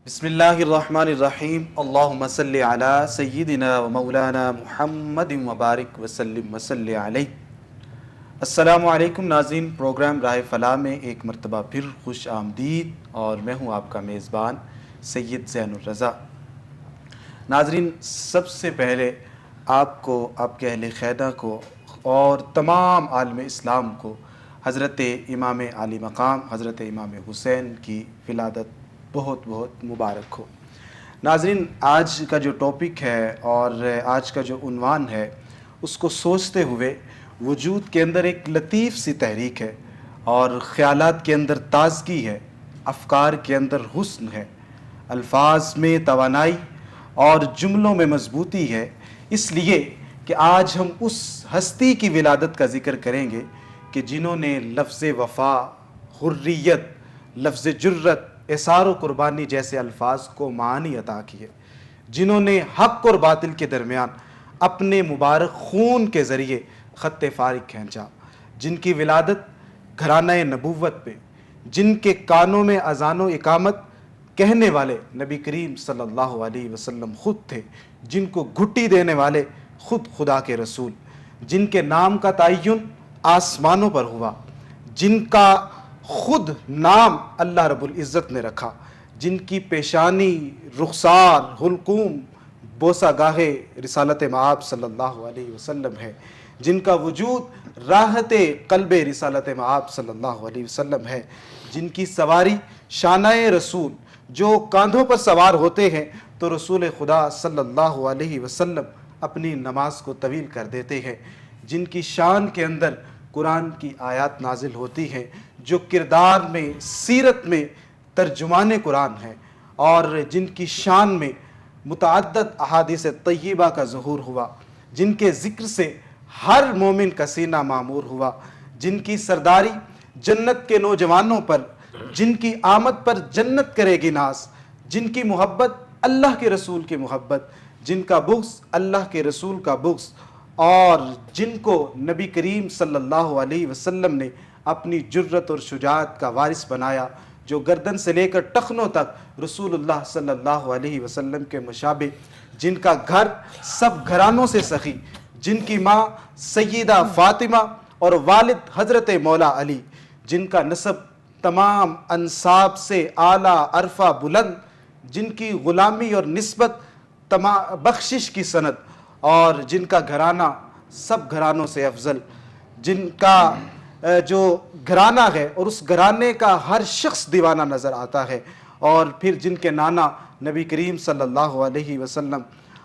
بسم اللہ الرحمن الرحیم اللہم صلی علی سیدنا و مولانا محمد وبارک وسلم وصلی علیہ۔ السلام علیکم ناظرین، پروگرام راہ فلاح میں ایک مرتبہ پھر خوش آمدید، اور میں ہوں آپ کا میزبان سید زین الرضا۔ ناظرین، سب سے پہلے آپ کو، آپ کے اہل خیدہ کو اور تمام عالم اسلام کو حضرت امام عالی مقام حضرت امام حسین کی ولادت بہت بہت مبارک ہو۔ ناظرین، آج کا جو ٹاپک ہے اور آج کا جو عنوان ہے، اس کو سوچتے ہوئے وجود کے اندر ایک لطیف سی تحریک ہے، اور خیالات کے اندر تازگی ہے، افکار کے اندر حسن ہے، الفاظ میں توانائی اور جملوں میں مضبوطی ہے، اس لیے کہ آج ہم اس ہستی کی ولادت کا ذکر کریں گے کہ جنہوں نے لفظ وفا، حریت، لفظ جرت، اثار و قربانی جیسے الفاظ کو معانی عطا کیے، جنہوں نے حق اور باطل کے درمیان اپنے مبارک خون کے ذریعے خط فارق کھینچا، جن کی ولادت گھرانہ نبوت میں، جن کے کانوں میں اذان و اقامت کہنے والے نبی کریم صلی اللہ علیہ وسلم خود تھے، جن کو گھٹی دینے والے خود خدا کے رسول، جن کے نام کا تعین آسمانوں پر ہوا، جن کا خود نام اللہ رب العزت نے رکھا، جن کی پیشانی، رخسار، حلقوم بوسہ گاہ رسالت مآب صلی اللہ علیہ وسلم ہے، جن کا وجود راحت قلب رسالت مآب صلی اللہ علیہ وسلم ہے، جن کی سواری شانہ رسول، جو کاندھوں پر سوار ہوتے ہیں تو رسول خدا صلی اللہ علیہ وسلم اپنی نماز کو طویل کر دیتے ہیں، جن کی شان کے اندر قرآن کی آیات نازل ہوتی ہیں، جو کردار میں، سیرت میں ترجمان قرآن ہیں، اور جن کی شان میں متعدد احادیث طیبہ کا ظہور ہوا، جن کے ذکر سے ہر مومن کا سینہ معمور ہوا، جن کی سرداری جنت کے نوجوانوں پر، جن کی آمد پر جنت کرے گی ناز، جن کی محبت اللہ کے رسول کی محبت، جن کا بغض اللہ کے رسول کا بغض، اور جن کو نبی کریم صلی اللہ علیہ وسلم نے اپنی جرت اور شجاعت کا وارث بنایا، جو گردن سے لے کر ٹخنوں تک رسول اللہ صلی اللہ علیہ وسلم کے مشابہ، جن کا گھر سب گھرانوں سے سخی، جن کی ماں سیدہ فاطمہ اور والد حضرت مولا علی، جن کا نسب تمام انساب سے اعلیٰ عرفہ بلند، جن کی غلامی اور نسبت بخشش کی سند، اور جن کا گھرانہ سب گھرانوں سے افضل، جن کا جو گھرانہ ہے اور اس گھرانے کا ہر شخص دیوانہ نظر آتا ہے، اور پھر جن کے نانا نبی کریم صلی اللہ علیہ وسلم،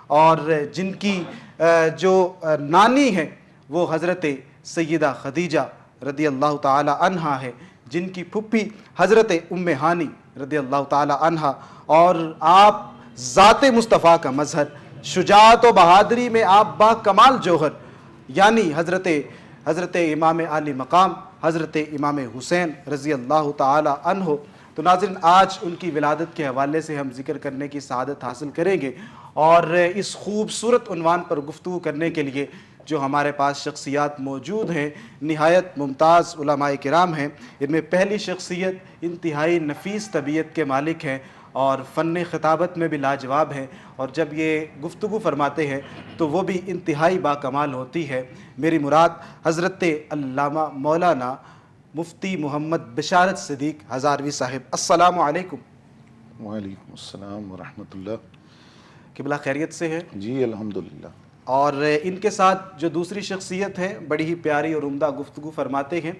اور جن کی جو نانی ہے وہ حضرت سیدہ خدیجہ رضی اللہ تعالی عنہا ہے، جن کی پھپھی حضرت ام ہانی رضی اللہ تعالی عنہا، اور آپ ذات مصطفیٰ کا مظہر، شجاعت و بہادری میں آپ با کمال جوہر، یعنی حضرت امام عالی مقام حضرت امام حسین رضی اللہ تعالی عنہ۔ تو ناظرین، آج ان کی ولادت کے حوالے سے ہم ذکر کرنے کی سعادت حاصل کریں گے، اور اس خوبصورت عنوان پر گفتگو کرنے کے لیے جو ہمارے پاس شخصیات موجود ہیں، نہایت ممتاز علماء کرام ہیں۔ ان میں پہلی شخصیت انتہائی نفیس طبیعت کے مالک ہیں، اور فن خطابت میں بھی لاجواب ہیں، اور جب یہ گفتگو فرماتے ہیں تو وہ بھی انتہائی باکمال ہوتی ہے۔ میری مراد حضرت علامہ مولانا مفتی محمد بشارت صدیق ہزاروی صاحب۔ السلام علیکم۔ وعلیکم السلام ورحمۃ اللہ۔ قبلہ خیریت سے ہیں؟ جی الحمدللہ۔ اور ان کے ساتھ جو دوسری شخصیت ہے، بڑی ہی پیاری اور عمدہ گفتگو فرماتے ہیں،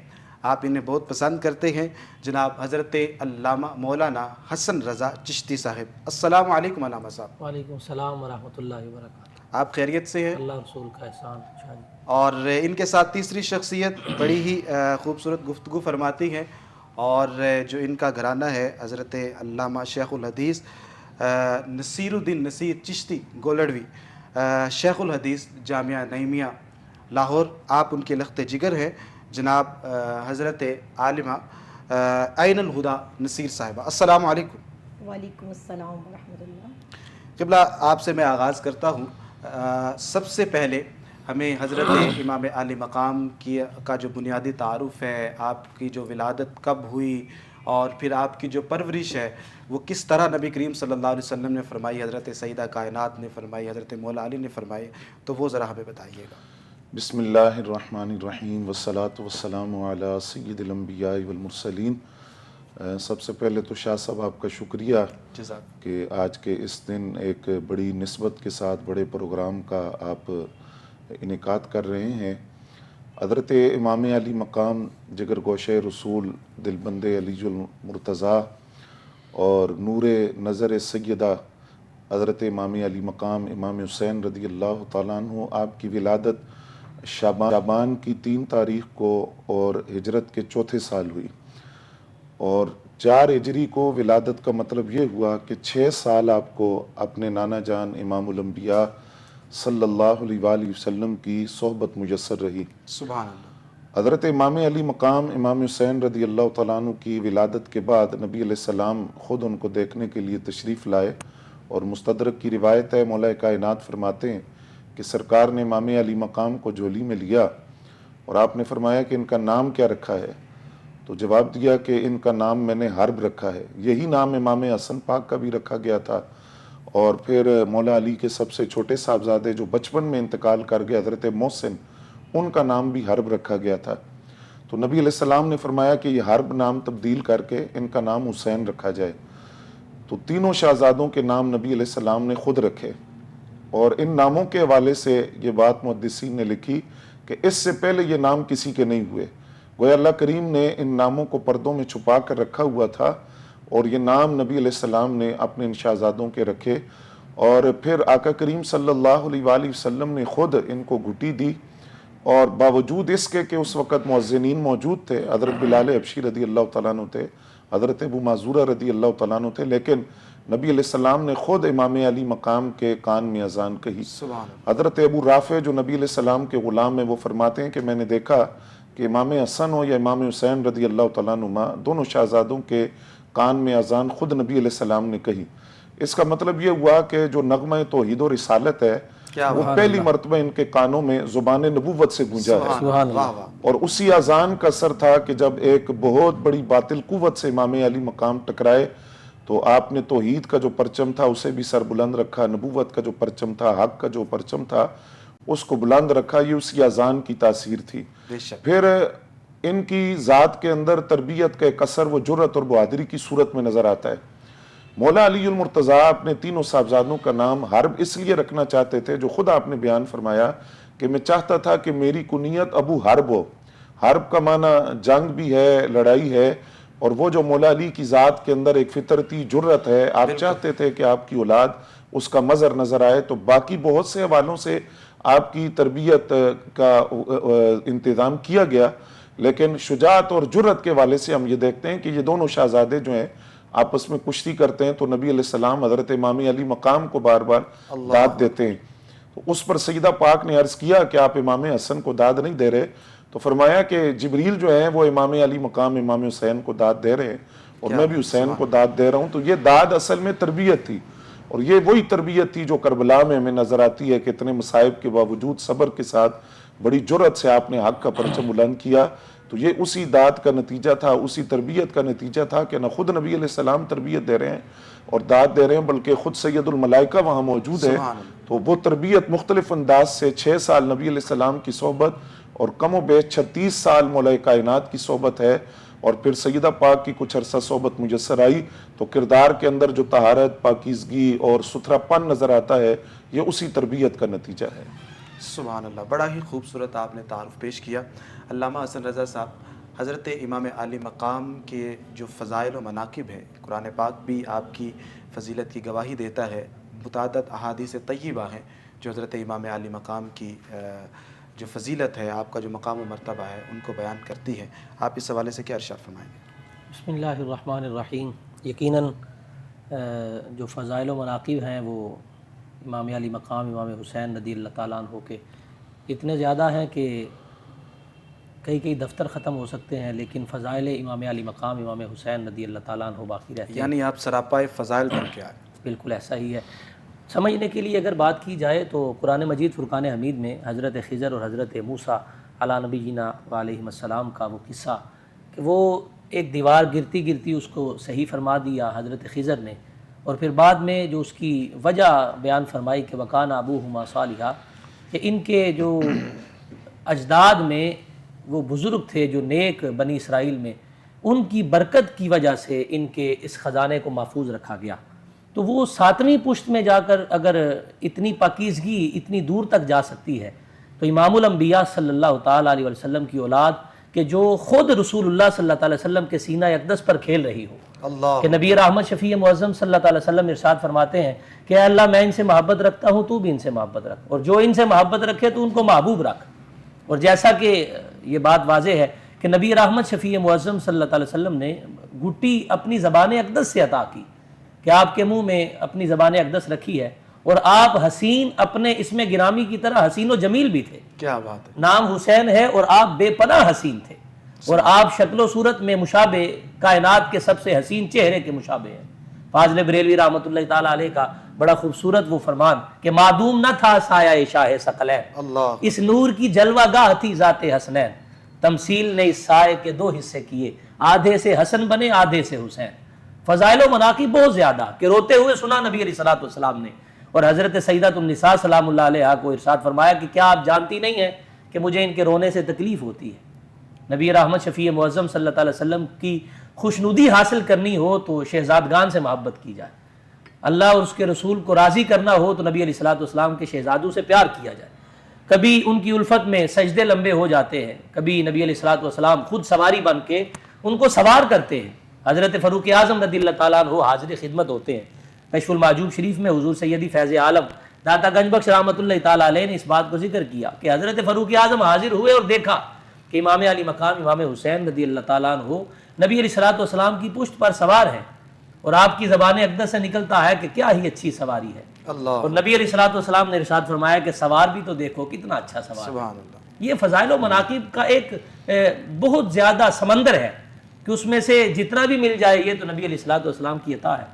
آپ انہیں بہت پسند کرتے ہیں، جناب حضرت علامہ مولانا حسن رضا چشتی صاحب۔ السلام علیکم علامہ صاحب۔ وعلیکم السلام ورحمۃ اللہ وبرکاتہ۔ آپ خیریت سے ہیں؟ اللہ رسول کا احسان شاہ جی۔ اور ان کے ساتھ تیسری شخصیت بڑی ہی خوبصورت گفتگو فرماتی ہیں، اور جو ان کا گھرانہ ہے حضرت علامہ شیخ الحدیث نصیر الدین نصیر چشتی گولڑوی، شیخ الحدیث جامعہ نعیمیہ لاہور۔ آپ ان کے لخت جگر ہیں، جناب حضرت عالمہ عین الہدا نصیر صاحبہ۔ السلام علیکم۔ وعلیکم السلام ورحمۃ اللہ۔ قبلہ، آپ سے میں آغاز کرتا ہوں۔ سب سے پہلے ہمیں حضرت امام عالی مقام کا جو بنیادی تعارف ہے، آپ کی جو ولادت کب ہوئی، اور پھر آپ کی جو پرورش ہے وہ کس طرح نبی کریم صلی اللہ علیہ وسلم نے فرمائی، حضرت سیدہ کائنات نے فرمائی، حضرت مولا علی نے فرمائی، تو وہ ذرا ہمیں بتائیے گا۔ بسم اللہ الرحمن الرحیم والصلاة والسلام علی سید الانبیاء والمرسلین۔ سب سے پہلے تو شاہ صاحب آپ کا شکریہ جزاک کہ آج کے اس دن ایک بڑی نسبت کے ساتھ بڑے پروگرام کا آپ انعقاد کر رہے ہیں۔ حضرت امام علی مقام جگر گوشہ رسول دلبند علی المرتضیٰ اور نور نظر سیدہ حضرت امام علی مقام امام حسین رضی اللہ تعالیٰ عنہ، آپ کی ولادت شعبان کی 3 تاریخ کو اور ہجرت کے 4تھے سال ہوئی، اور 4 ہجری کو ولادت کا مطلب یہ ہوا کہ 6 سال آپ کو اپنے نانا جان امام الانبیاء صلی اللہ علیہ وآلہ وسلم کی صحبت میسر رہی۔ سبحان اللہ۔ حضرت امام علی مقام امام حسین رضی اللہ تعالیٰ عنہ کی ولادت کے بعد نبی علیہ السلام خود ان کو دیکھنے کے لیے تشریف لائے، اور مستدرک کی روایت ہے، مولا کائنات فرماتے ہیں کہ سرکار نے امام علی مقام کو جھولی میں لیا اور آپ نے فرمایا کہ ان کا نام کیا رکھا ہے؟ تو جواب دیا کہ ان کا نام میں نے حرب رکھا ہے۔ یہی نام امام حسن پاک کا بھی رکھا گیا تھا، اور پھر مولا علی کے سب سے چھوٹے صاحبزادے جو بچپن میں انتقال کر گئے حضرت محسن، ان کا نام بھی حرب رکھا گیا تھا۔ تو نبی علیہ السلام نے فرمایا کہ یہ حرب نام تبدیل کر کے ان کا نام حسین رکھا جائے۔ تو تینوں شہزادوں کے نام نبی علیہ السلام نے خود رکھے، اور ان ناموں کے حوالے سے یہ بات محدثین نے لکھی کہ اس سے پہلے یہ نام کسی کے نہیں ہوئے، گویا اللہ کریم نے ان ناموں کو پردوں میں چھپا کر رکھا ہوا تھا، اور یہ نام نبی علیہ السلام نے اپنے ان شہزادوں کے رکھے، اور پھر آقا کریم صلی اللہ علیہ وآلہ وسلم نے خود ان کو گھٹی دی، اور باوجود اس کے کہ اس وقت مؤذنین موجود تھے، حضرت بلال حبشی رضی اللہ تعالیٰ عنہ تھے، حضرت ابو معذورہ رضی اللہ تعالیٰ عنہ تھے، لیکن نبی علیہ السلام نے خود امام علی مقام کے کان میں اذان کہی۔ سبحان اللہ۔ حضرت ابو رافع جو نبی علیہ السلام کے غلام ہیں، وہ فرماتے ہیں کہ میں نے دیکھا کہ امام حسن ہو یا امام حسین رضی اللہ تعالیٰ عنہما، دونوں شہزادوں کے کان میں اذان خود نبی علیہ السلام نے کہی۔ اس کا مطلب یہ ہوا کہ جو نغمہ توحید و رسالت ہے وہ پہلی مرتبہ ان کے کانوں میں زبان نبوت سے گونجا ہے، سبحان اللہ۔ اور اسی اذان کا اثر تھا کہ جب ایک بہت بڑی باطل قوت سے امام علی مقام ٹکرائے تو آپ نے توحید کا جو پرچم تھا اسے بھی سر بلند رکھا، نبوت کا جو پرچم تھا، حق کا جو پرچم تھا اس کو بلند رکھا۔ یہ اسی اذان کی تاثیر تھی۔ بے شک۔ پھر ان کی ذات کے اندر تربیت کا ایک اثر وہ جرأت اور بہادری کی صورت میں نظر آتا ہے۔ مولا علی المرتضیٰ اپنے تینوں صاحبزادوں کا نام حرب اس لیے رکھنا چاہتے تھے، جو خود آپ نے بیان فرمایا کہ میں چاہتا تھا کہ میری کنیت ابو حرب ہو۔ حرب کا معنی جنگ بھی ہے، لڑائی ہے، اور وہ جو مولا علی کی ذات کے اندر ایک فطرتی جرأت ہے، آپ چاہتے تھے کہ آپ کی اولاد اس کا مظہر نظر آئے۔ تو باقی بہت سے حوالوں سے آپ کی تربیت کا انتظام کیا گیا، لیکن شجاعت اور جرأت کے حوالے سے ہم یہ دیکھتے ہیں کہ یہ دونوں شہزادے جو ہیں آپس میں کشتی کرتے ہیں، تو نبی علیہ السلام حضرت امام علی مقام کو بار بار داد دیتے ہیں۔ تو اس پر سیدہ پاک نے عرض کیا کہ آپ امام حسن کو داد نہیں دے رہے، تو فرمایا کہ جبریل جو ہیں وہ امام علی مقام امام حسین کو داد دے رہے ہیں، اور میں بھی حسین کو داد دے رہا ہوں۔ تو یہ داد اصل میں تربیت تھی، اور یہ وہی تربیت تھی جو کربلا میں ہمیں نظر آتی ہے کہ اتنے مصائب کے باوجود صبر کے ساتھ بڑی جرأت سے آپ نے حق کا پرچم بلند کیا۔ تو یہ اسی داد کا نتیجہ تھا، اسی تربیت کا نتیجہ تھا کہ نہ خود نبی علیہ السلام تربیت دے رہے ہیں اور داد دے رہے ہیں، بلکہ خود سید الملائکہ وہاں موجود ہے۔ تو وہ تربیت مختلف انداز سے 6 سال نبی علیہ السلام کی صحبت اور کم و بیش 36 سال مولا کائنات کی صحبت ہے، اور پھر سیدہ پاک کی کچھ عرصہ صحبت میسر آئی، تو کردار کے اندر جو طہارت، پاکیزگی اور ستھرا پن نظر آتا ہے یہ اسی تربیت کا نتیجہ ہے۔ سبحان اللہ، بڑا ہی خوبصورت آپ نے تعارف پیش کیا۔ علامہ حسن رضا صاحب، حضرت امام علی مقام کے جو فضائل و مناقب ہیں، قرآن پاک بھی آپ کی فضیلت کی گواہی دیتا ہے، متعدد احادیث طیبہ ہیں جو حضرت امام علی مقام کی جو فضیلت ہے، آپ کا جو مقام و مرتبہ ہے ان کو بیان کرتی ہے۔ آپ اس حوالے سے کیا ارشاد فرمائیں گے؟ بسم اللہ الرحمن الرحیم۔ یقیناً جو فضائل و مناقب ہیں وہ امام علی مقام امام حسین رضی اللہ تعالیٰ عنہ کے اتنے زیادہ ہیں کہ کئی دفتر ختم ہو سکتے ہیں، لیکن فضائل امام علی مقام امام حسین رضی اللہ تعالیٰ عنہ باقی رہتے ہیں۔ یعنی آپ سراپائے فضائل بن کے آئے۔ بالکل ایسا ہی ہے۔ سمجھنے کے لیے اگر بات کی جائے تو قرآن مجید فرقان حمید میں حضرت خضر اور حضرت موسیٰ علی نبینا علیہ السلام کا وہ قصہ کہ وہ ایک دیوار گرتی گرتی اس کو صحیح فرما دیا حضرت خضر نے، اور پھر بعد میں جو اس کی وجہ بیان فرمائی کہ وکان ابوہما صالحا، کہ ان کے جو اجداد میں وہ بزرگ تھے جو نیک بنی اسرائیل میں، ان کی برکت کی وجہ سے ان کے اس خزانے کو محفوظ رکھا گیا. تو وہ 7ویں پشت میں جا کر اگر اتنی پاکیزگی اتنی دور تک جا سکتی ہے، تو امام الانبیاء صلی اللہ تعالیٰ علیہ وسلم کی اولاد کہ جو خود رسول اللہ صلی اللہ تعالیٰ وسلم کے سینہ اقدس پر کھیل رہی ہو، اللہ کہ نبی رحمت شفیع معظم صلی اللہ تعالیٰ وسلم ارشاد فرماتے ہیں کہ اے اللہ میں ان سے محبت رکھتا ہوں، تو بھی ان سے محبت رکھ، اور جو ان سے محبت رکھے تو ان کو محبوب رکھ. اور جیسا کہ یہ بات واضح ہے کہ نبی رحمت شفیع معظم صلی اللہ تعالیٰ وسلم نے گھٹی اپنی زبان اقدس سے عطا کی، کہ آپ کے منہ میں اپنی زبان اقدس رکھی ہے، اور آپ حسین اپنے اسم گرامی کی طرح حسین و جمیل بھی تھے. کیا بات ہے. نام حسین ہے اور آپ بے پناہ حسین تھے، اور آپ شکل و صورت میں مشابہ کائنات کے سب سے حسین چہرے کے مشابہ ہیں. فاضل بریلوی رحمۃ اللہ تعالیٰ علیہ کا بڑا خوبصورت وہ فرمان کہ معدوم نہ تھا سایہ شاہ ثقلین، اللہ اس نور کی جلوہ گاہ تھی ذات حسنین، تمثیل نے اس سائے کے 2 حصے کیے، آدھے سے حسن بنے آدھے سے حسین. فضائل و مناقب بہت زیادہ کہ روتے ہوئے سنا نبی علیہ الصلوۃ والسلام نے، اور حضرت سیدۃ النساء سلام اللہ علیہا کو ارشاد فرمایا کہ کیا آپ جانتی نہیں ہیں کہ مجھے ان کے رونے سے تکلیف ہوتی ہے. نبی رحمت شفیع معظم صلی اللہ علیہ وسلم کی خوشنودی حاصل کرنی ہو تو شہزادگان سے محبت کی جائے، اللہ اور اس کے رسول کو راضی کرنا ہو تو نبی علیہ الصلوۃ والسلام کے شہزادوں سے پیار کیا جائے. کبھی ان کی الفت میں سجدے لمبے ہو جاتے ہیں، کبھی نبی علیہ الصلوۃ والسلام خود سواری بن کے ان کو سوار کرتے ہیں. حضرت فاروق اعظم رضی اللہ تعالیٰ عنہ حاضر خدمت ہوتے ہیں. کشف المحجوب شریف میں حضور سیدی فیض عالم داتا گنج بخش رحمۃ اللہ تعالیٰ علیہ نے اس بات کو ذکر کیا کہ حضرت فاروق اعظم حاضر ہوئے اور دیکھا کہ امام علی مقام امام حسین رضی اللہ تعالیٰ عنہ نبی علیہ الصلوۃ والسلام کی پشت پر سوار ہیں، اور آپ کی زبان اقدس سے نکلتا ہے کہ کیا ہی اچھی سواری ہے. اللہ اور نبی علیہ الصلوۃ والسلام نے ارشاد فرمایا کہ سوار بھی تو دیکھو کتنا اچھا سوار ہے. سبحان اللہ. یہ فضائل و مناقب کا ایک بہت زیادہ سمندر ہے کہ اس میں سے جتنا بھی مل جائے یہ تو نبی علیہ الصلوۃ والسلام کی عطا ہے.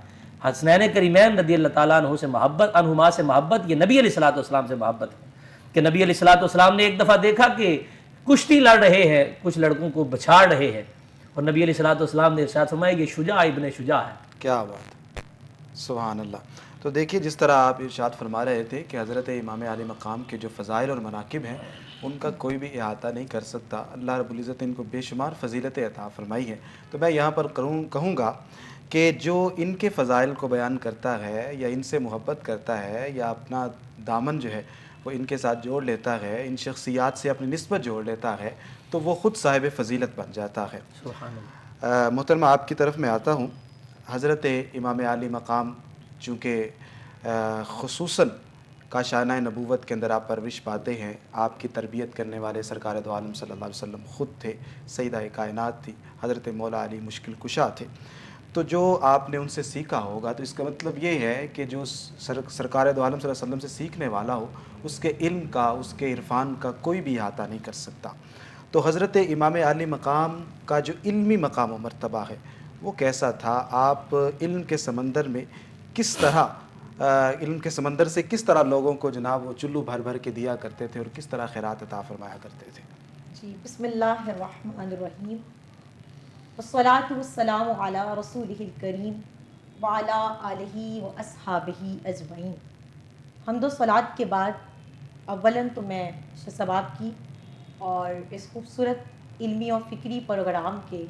حسنین کریمین رضی اللہ تعالیٰ عنہ سے محبت، عنہما سے محبت، یہ نبی علیہ الصلوۃ والسلام سے محبت ہے. کہ نبی علیہ الصلوۃ والسلام نے ایک دفعہ دیکھا کہ کشتی لڑ رہے ہیں، کچھ لڑکوں کو بچھاڑ رہے ہیں، اور نبی علیہ الصلوۃ والسلام نے ارشاد فرمایا یہ شجاع ابن شجاع ہے. کیا بات ہے. سبحان اللہ. تو دیکھیے جس طرح آپ ارشاد فرما رہے تھے کہ حضرت امام علی مقام کے جو فضائل اور مناقب ہیں ان کا کوئی بھی احاطہ نہیں کر سکتا. اللہ رب العزت نے ان کو بے شمار فضیلتیں عطا فرمائی ہیں. تو میں یہاں پر کہوں گا کہ جو ان کے فضائل کو بیان کرتا ہے یا ان سے محبت کرتا ہے یا اپنا دامن جو ہے وہ ان کے ساتھ جوڑ لیتا ہے، ان شخصیات سے اپنی نسبت جوڑ لیتا ہے، تو وہ خود صاحب فضیلت بن جاتا ہے. سبحان اللہ. محترمہ آپ کی طرف میں آتا ہوں. حضرت امام علی مقام چونکہ خصوصاً کاشانہ نبوت کے اندر آپ پرورش پاتے ہیں، آپ کی تربیت کرنے والے سرکار دو عالم صلی اللہ علیہ وسلم خود تھے، سیدہ کائنات تھی، حضرت مولا علی مشکل کشا تھے. تو جو آپ نے ان سے سیکھا ہوگا تو اس کا مطلب یہ ہے کہ جو سرکار دو عالم صلی اللہ علیہ وسلم سے سیکھنے والا ہو اس کے علم کا، اس کے عرفان کا کوئی بھی احاطہ نہیں کر سکتا. تو حضرت امام علی مقام کا جو علمی مقام و مرتبہ ہے وہ کیسا تھا؟ آپ علم کے سمندر میں کس طرح علم کے سمندر سے کس طرح لوگوں کو جناب وہ چلو بھر بھر کے دیا کرتے تھے اور کس طرح خیرات عطا فرمایا کرتے تھے؟ جی بسم اللہ الرحمن الرحیم، والصلاة والسلام علی رسولہ الکریم وعلی آلہ واصحابہ اجمعین. حمد و صلات کے بعد اولاً تو میں شہسواب کی اور اس خوبصورت علمی اور فکری پروگرام کے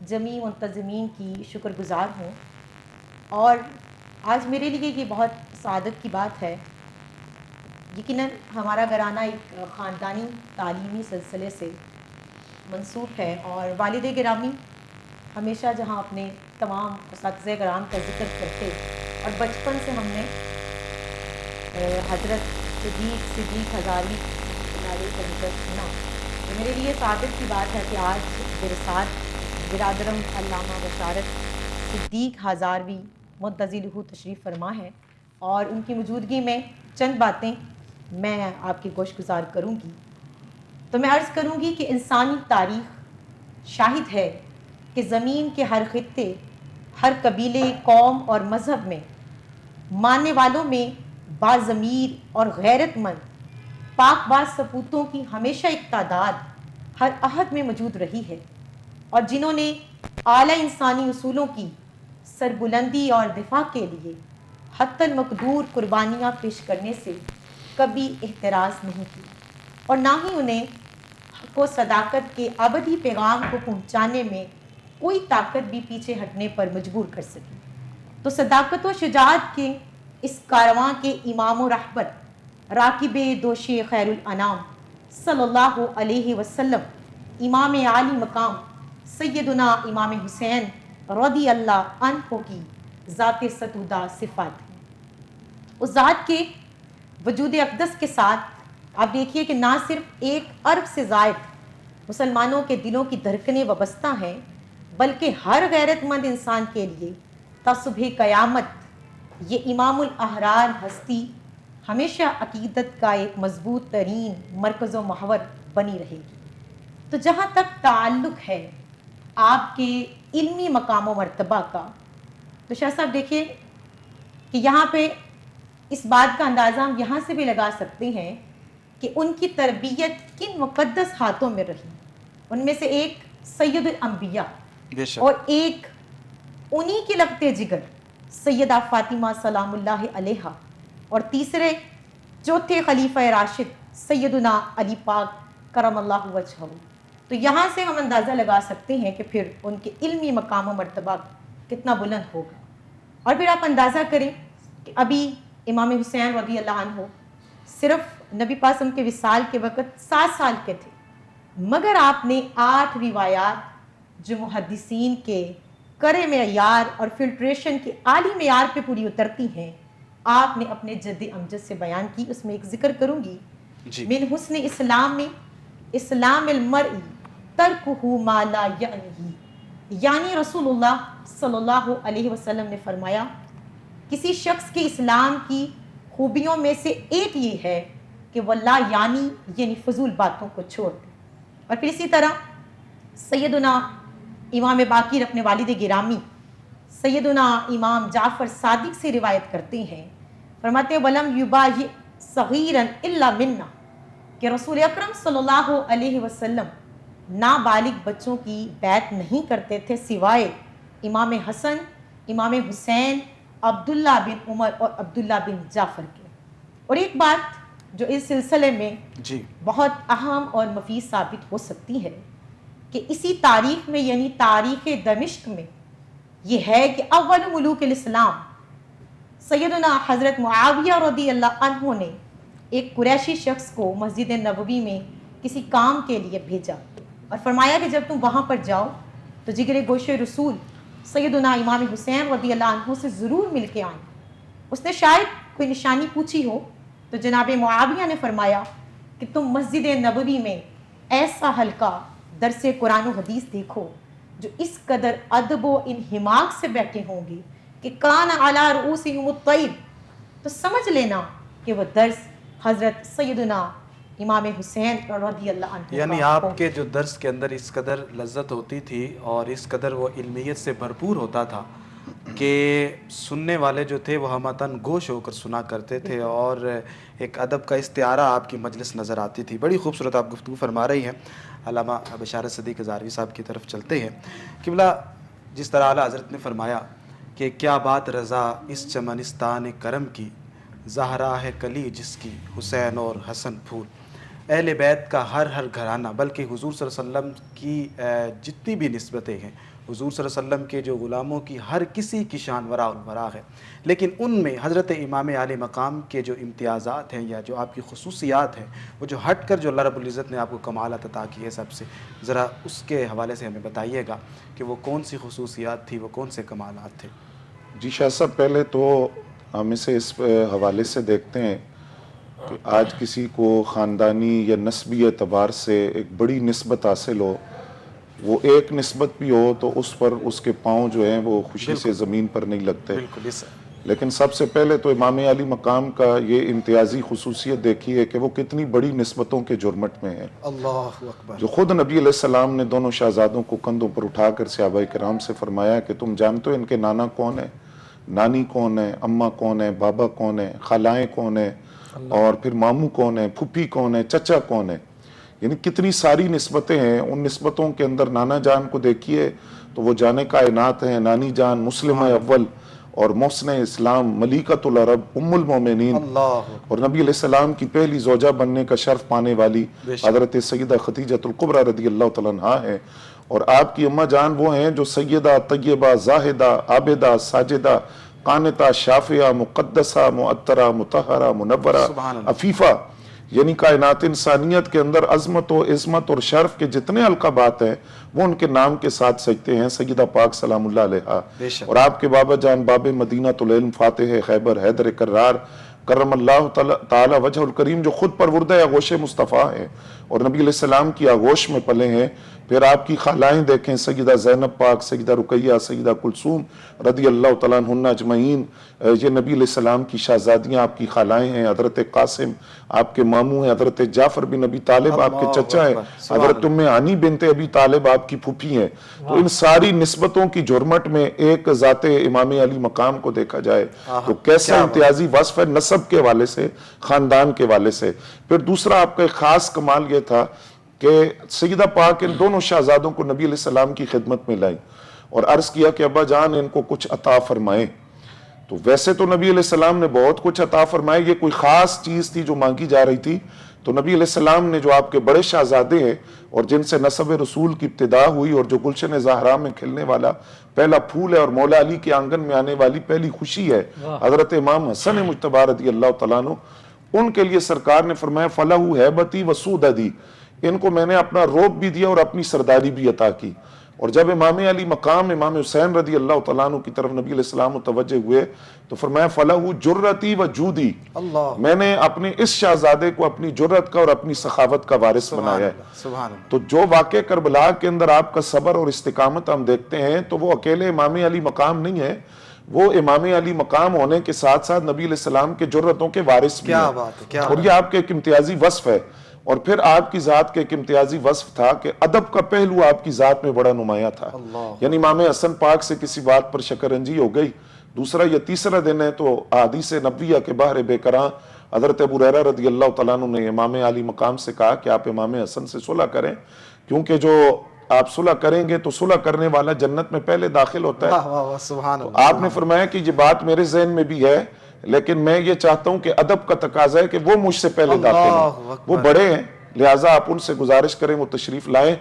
جمیع منتظمین کی شکر گزار ہوں. اور آج میرے لیے یہ بہت سعادت کی بات ہے. یقیناً ہمارا گھرانہ ایک خاندانی تعلیمی سلسلے سے منسوب ہے، اور والد گرامی ہمیشہ جہاں اپنے تمام اساتذہ کرام کا ذکر کرتے اور بچپن سے ہم نے حضرت صدیق ہزاروی کا ذکر سنا، تو میرے لیے سعادت کی بات ہے کہ آج میرے ساتھ برادرم علامہ بشارت صدیق ہزاروی مدظلہ تشریف فرما ہے، اور ان کی موجودگی میں چند باتیں میں آپ کی گوش گزار کروں گی. تو میں عرض کروں گی کہ انسانی تاریخ شاہد ہے کہ زمین کے ہر خطے، ہر قبیلے، قوم اور مذہب میں ماننے والوں میں باضمیر اور غیرت مند پاک باز سپوتوں کی ہمیشہ ایک تعداد ہر عہد میں موجود رہی ہے، اور جنہوں نے اعلیٰ انسانی اصولوں کی سربلندی اور دفاع کے لیے حتی المقدور قربانیاں پیش کرنے سے کبھی احتراز نہیں کیا، اور نہ ہی انہیں حق و صداقت کے ابدی پیغام کو پہنچانے میں کوئی طاقت بھی پیچھے ہٹنے پر مجبور کر سکی۔ تو صداقت و شجاعت کے اس کارواں کے امام و رہبر راکب دوش خیر الانام صلی اللہ علیہ وسلم امام عالی مقام سیدنا امام حسین رضی اللہ عنہ کی ذات ستودہ صفات ہیں۔ اس ذات کے وجود اقدس کے ساتھ آپ دیکھیے کہ نہ صرف 1 ارب سے زائد مسلمانوں کے دلوں کی دھڑکنیں وابستہ ہیں، بلکہ ہر غیرت مند انسان کے لیے تا صبح قیامت یہ امام الاحرار ہستی ہمیشہ عقیدت کا ایک مضبوط ترین مرکز و محور بنی رہے گی۔ تو جہاں تک تعلق ہے آپ کے علمی مقام و مرتبہ کا، تو شاہ صاحب دیکھیے کہ یہاں پہ اس بات کا اندازہ ہم یہاں سے بھی لگا سکتے ہیں کہ ان کی تربیت کن مقدس ہاتھوں میں رہی۔ ان میں سے ایک سید الانبیاء اور ایک انہی کی لگتے جگر سیدہ فاطمہ سلام اللہ علیہا، اور تیسرے چوتھے خلیفہ راشد سیدنا علی پاک کرم اللہ وجہہ۔ تو یہاں سے ہم اندازہ لگا سکتے ہیں کہ پھر ان کے علمی مقام و مرتبہ کتنا بلند ہوگا۔ اور پھر آپ اندازہ کریں کہ ابھی امام حسین رضی اللہ عنہ صرف نبی پاک کے وصال کے وقت 7 سال کے تھے، مگر آپ نے 8 روایات جو محدثین کے کرے معیار اور فلٹریشن کے عالی معیار پہ پوری اترتی ہیں، آپ نے اپنے جد امجد سے بیان کی۔ اس میں ایک ذکر کروں گی، من حسن اسلام میں اسلام المرء ترکہ ما لا یعنی، یعنی رسول اللہ صلی اللہ علیہ وسلم نے فرمایا کسی شخص کے اسلام کی خوبیوں میں سے ایک یہ ہے کہ وہ لا یعنی فضول باتوں کو چھوڑ دے۔ اور پھر اسی طرح سیدنا امام باقر اپنے والد گرامی سیدنا امام جعفر صادق سے روایت کرتے ہیں، فرماتے ہیں وَلَمْ يُبَايِعْ صَغِيرًا إِلَّا مِنَّا، کہ رسول اکرم صلی اللہ علیہ وسلم نابالغ بچوں کی بیعت نہیں کرتے تھے سوائے امام حسن، امام حسین، عبداللہ بن عمر اور عبداللہ بن جعفر کے۔ اور ایک بات جو اس سلسلے میں بہت اہم اور مفید ثابت ہو سکتی ہے کہ اسی تاریخ میں یعنی تاریخ دمشق میں یہ ہے کہ اول ملوک الاسلام سیدنا حضرت معاویہ رضی اللہ عنہ نے ایک قریشی شخص کو مسجد نبوی میں کسی کام کے لیے بھیجا اور فرمایا کہ جب تم وہاں پر جاؤ تو جگر گوش رسول سیدنا امام حسین رضی اللہ عنہ سے ضرور مل کے آئیں۔ اس نے شاید کوئی نشانی پوچھی ہو تو جناب معاویہ نے فرمایا کہ تم مسجد نبوی میں ایسا حلقہ درس قرآن و حدیث دیکھو جو اس قدر ادب و انہماک سے بیٹھے ہوں گے کہ کان علی رؤوسہم الطیر، تو سمجھ لینا کہ وہ درس حضرت سیدنا امام حسین رضی اللہ عنہ، یعنی آپ کے جو درس کے اندر اس قدر لذت ہوتی تھی اور اس قدر وہ علمیت سے بھرپور ہوتا تھا کہ سننے والے جو تھے وہ ہمتاً گوش ہو کر سنا کرتے تھے، اور ایک ادب کا استعارہ آپ کی مجلس نظر آتی تھی۔ بڑی خوبصورت آپ گفتگو فرما رہی ہیں۔ علامہ بشارت صدیق ہزاروی صاحب کی طرف چلتے ہیں۔ قبلہ جس طرح اعلیٰ حضرت نے فرمایا کہ کیا بات رضا اس چمنستان کرم کی، زہرا ہے کلی جس کی حسین اور حسن پھول۔ اہل بیت کا ہر گھرانہ، بلکہ حضور صلی اللہ علیہ وسلم کی جتنی بھی نسبتیں ہیں، حضور صلی اللہ علیہ وسلم کے جو غلاموں کی ہر کسی کی شان وراء الورا ہے، لیکن ان میں حضرت امام عالی مقام کے جو امتیازات ہیں یا جو آپ کی خصوصیات ہیں، وہ جو ہٹ کر جو اللہ رب العزت نے آپ کو کمالات عطا کی ہے سب سے، ذرا اس کے حوالے سے ہمیں بتائیے گا کہ وہ کون سی خصوصیات تھی، وہ کون سے کمالات تھے۔ جی شاہ صاحب، پہلے تو ہم اسے اس حوالے سے دیکھتے ہیں کہ آج کسی کو خاندانی یا نسبی اعتبار سے ایک بڑی نسبت حاصل ہو، وہ ایک نسبت بھی ہو تو اس پر اس کے پاؤں جو ہیں وہ خوشی سے زمین پر نہیں لگتے۔ لیکن سب سے پہلے تو امام علی مقام کا یہ امتیازی خصوصیت دیکھی ہے کہ وہ کتنی بڑی نسبتوں کے جرمٹ میں ہیں۔ اللہ اکبر۔ جو خود نبی علیہ السلام نے دونوں شہزادوں کو کندھوں پر اٹھا کر صحابہ کرام سے فرمایا کہ تم جانتے ہو ان کے نانا کون ہیں، نانی کون ہے، اماں کون ہے، بابا کون ہے، خالائیں کون ہیں، اور پھر ماموں کون ہے، پھپھی کون ہے، چچا کون ہے۔ یعنی کتنی ساری نسبتیں ہیں۔ ان نسبتوں کے اندر نانا جان کو دیکھیے تو وہ جان کائنات ہیں، نانی جان مسلمہ اول اور محسن اسلام ملیکۃ العرب ام المومنین، اللہ اور نبی علیہ السلام کی پہلی زوجہ بننے کا شرف پانے والی بے شک۔ حضرت سیدہ خدیجۃ الکبریٰ رضی اللہ تعالیٰ عنہا ہیں، اور آپ کی اماں جان وہ ہیں جو سیدہ طیبہ زاہدہ عابدہ ساجدہ قانتہ شافعہ مقدسہ معطرہ مطہرہ منورہ سبحان اللہ۔ عفیفہ، یعنی کائنات انسانیت کے اندر عظمت و عظمت اور شرف کے جتنے القابات ہیں وہ ان کے نام کے ساتھ سجتے ہیں، سیدہ پاک سلام اللہ علیہا۔ بے شک۔ اور آپ کے بابا جان باب مدینہ العلم فاتح خیبر حیدر کرار کرم اللہ تعالی وجہ الکریم، جو خود پروردہ آغوش مصطفیٰ ہیں اور نبی علیہ السلام کی آغوش میں پلے ہیں۔ پھر آپ کی خالائیں دیکھیں، سیدہ زینب پاک، سیدہ رقیہ، سیدہ کلثوم رضی اللہ تعالیٰ عنہن اجمعین، یہ نبی علیہ السلام کی شہزادیاں آپ کی خالائیں ہیں۔ حضرت قاسم آپ کے ماموں ہیں، حضرت جعفر بن ابی طالب آپ کے چچا ہیں، حضرت ام ہانی بنت ابی طالب آپ کی پھوپھی ہیں۔ تو ان ساری نسبتوں کی جھرمٹ میں ایک ذات امام علی مقام کو دیکھا جائے تو کیسا امتیازی وصف ہے نسب کے والے سے، خاندان کے والے سے۔ پھر دوسرا آپ کا ایک خاص کمال یہ تھا کہ سیدہ پاک ان دونوں شہزادوں کو نبی علیہ السلام کی خدمت میں لائیں اور عرض کیا کہ ابا جان ان کو کچھ عطا فرمائیں۔ تو ویسے تو نبی علیہ السلام نے بہت کچھ عطا فرمائے، یہ کوئی خاص چیز تھی جو مانگی جا رہی تھی، تو نبی علیہ السلام نے جو آپ کے بڑے شہزادے ہیں اور جن سے نسب رسول کی ابتدا ہوئی اور جو گلشن زہرا میں کھلنے والا پہلا پھول ہے اور مولا علی کے آنگن میں آنے والی پہلی خوشی ہے، حضرت امام حسن مجتبی رضی اللہ تعالیٰ عنہ، ان کے لیے سرکار نے فرمایا فَلَهُ هَيْبَتِي وَسُودَدِي، ان کو میں نے اپنا روب بھی دیا اور اپنی سرداری بھی عطا کی۔ اور جب امام علی مقام امام حسین رضی اللہ تعالیٰ عنہ کی طرف نبی علیہ السلام متوجہ ہوئے تو فرمایا فَلَهُ جُرَّتِي وَجُودِي، اللہ میں نے اپنے اس شہزادے کو اپنی جرت کا اور اپنی سخاوت کا وارث بنایا ہے۔ سبحان اللہ۔ تو جو واقع کربلا کے اندر آپ کا صبر اور استقامت ہم دیکھتے ہیں تو وہ اکیلے امام علی مقام نہیں ہے، وہ امام علی مقام ہونے کے ساتھ ساتھ نبی علیہ السلام کے جرتوں کے وارث بھی کیا ہیں۔ بات ہے، کیا اور یہ آپ کے ایک امتیازی وصف ہے۔ اور پھر آپ کی ذات کے ایک امتیازی وصف تھا کہ ادب کا پہلو آپ کی ذات میں بڑا نمایاں تھا، یعنی امام حسن پاک سے کسی بات پر شکرنجی ہو گئی، دوسرا یا تیسرا دن ہے تو احادیث نبویہ کے باہر بے کراں حضرت ابو ہریرہ رضی اللہ تعالیٰ عنہ نے امام علی مقام سے کہا کہ آپ امام حسن سے صلح کریں، کیونکہ جو آپ صلح کریں گے تو صلح کرنے والا جنت میں پہلے داخل ہوتا ہے۔ واہ واہ واہ، سبحان تو اللہ۔ آپ نے فرمایا کہ یہ بات میرے ذہن میں بھی ہے، لیکن میں یہ چاہتا ہوں کہ ادب کا تقاضا ہے کہ وہ مجھ سے پہلے داخل اللہ ہوں، اکبر۔ وہ بڑے ہیں، لہٰذا آپ ان سے گزارش کریں وہ تشریف لائیں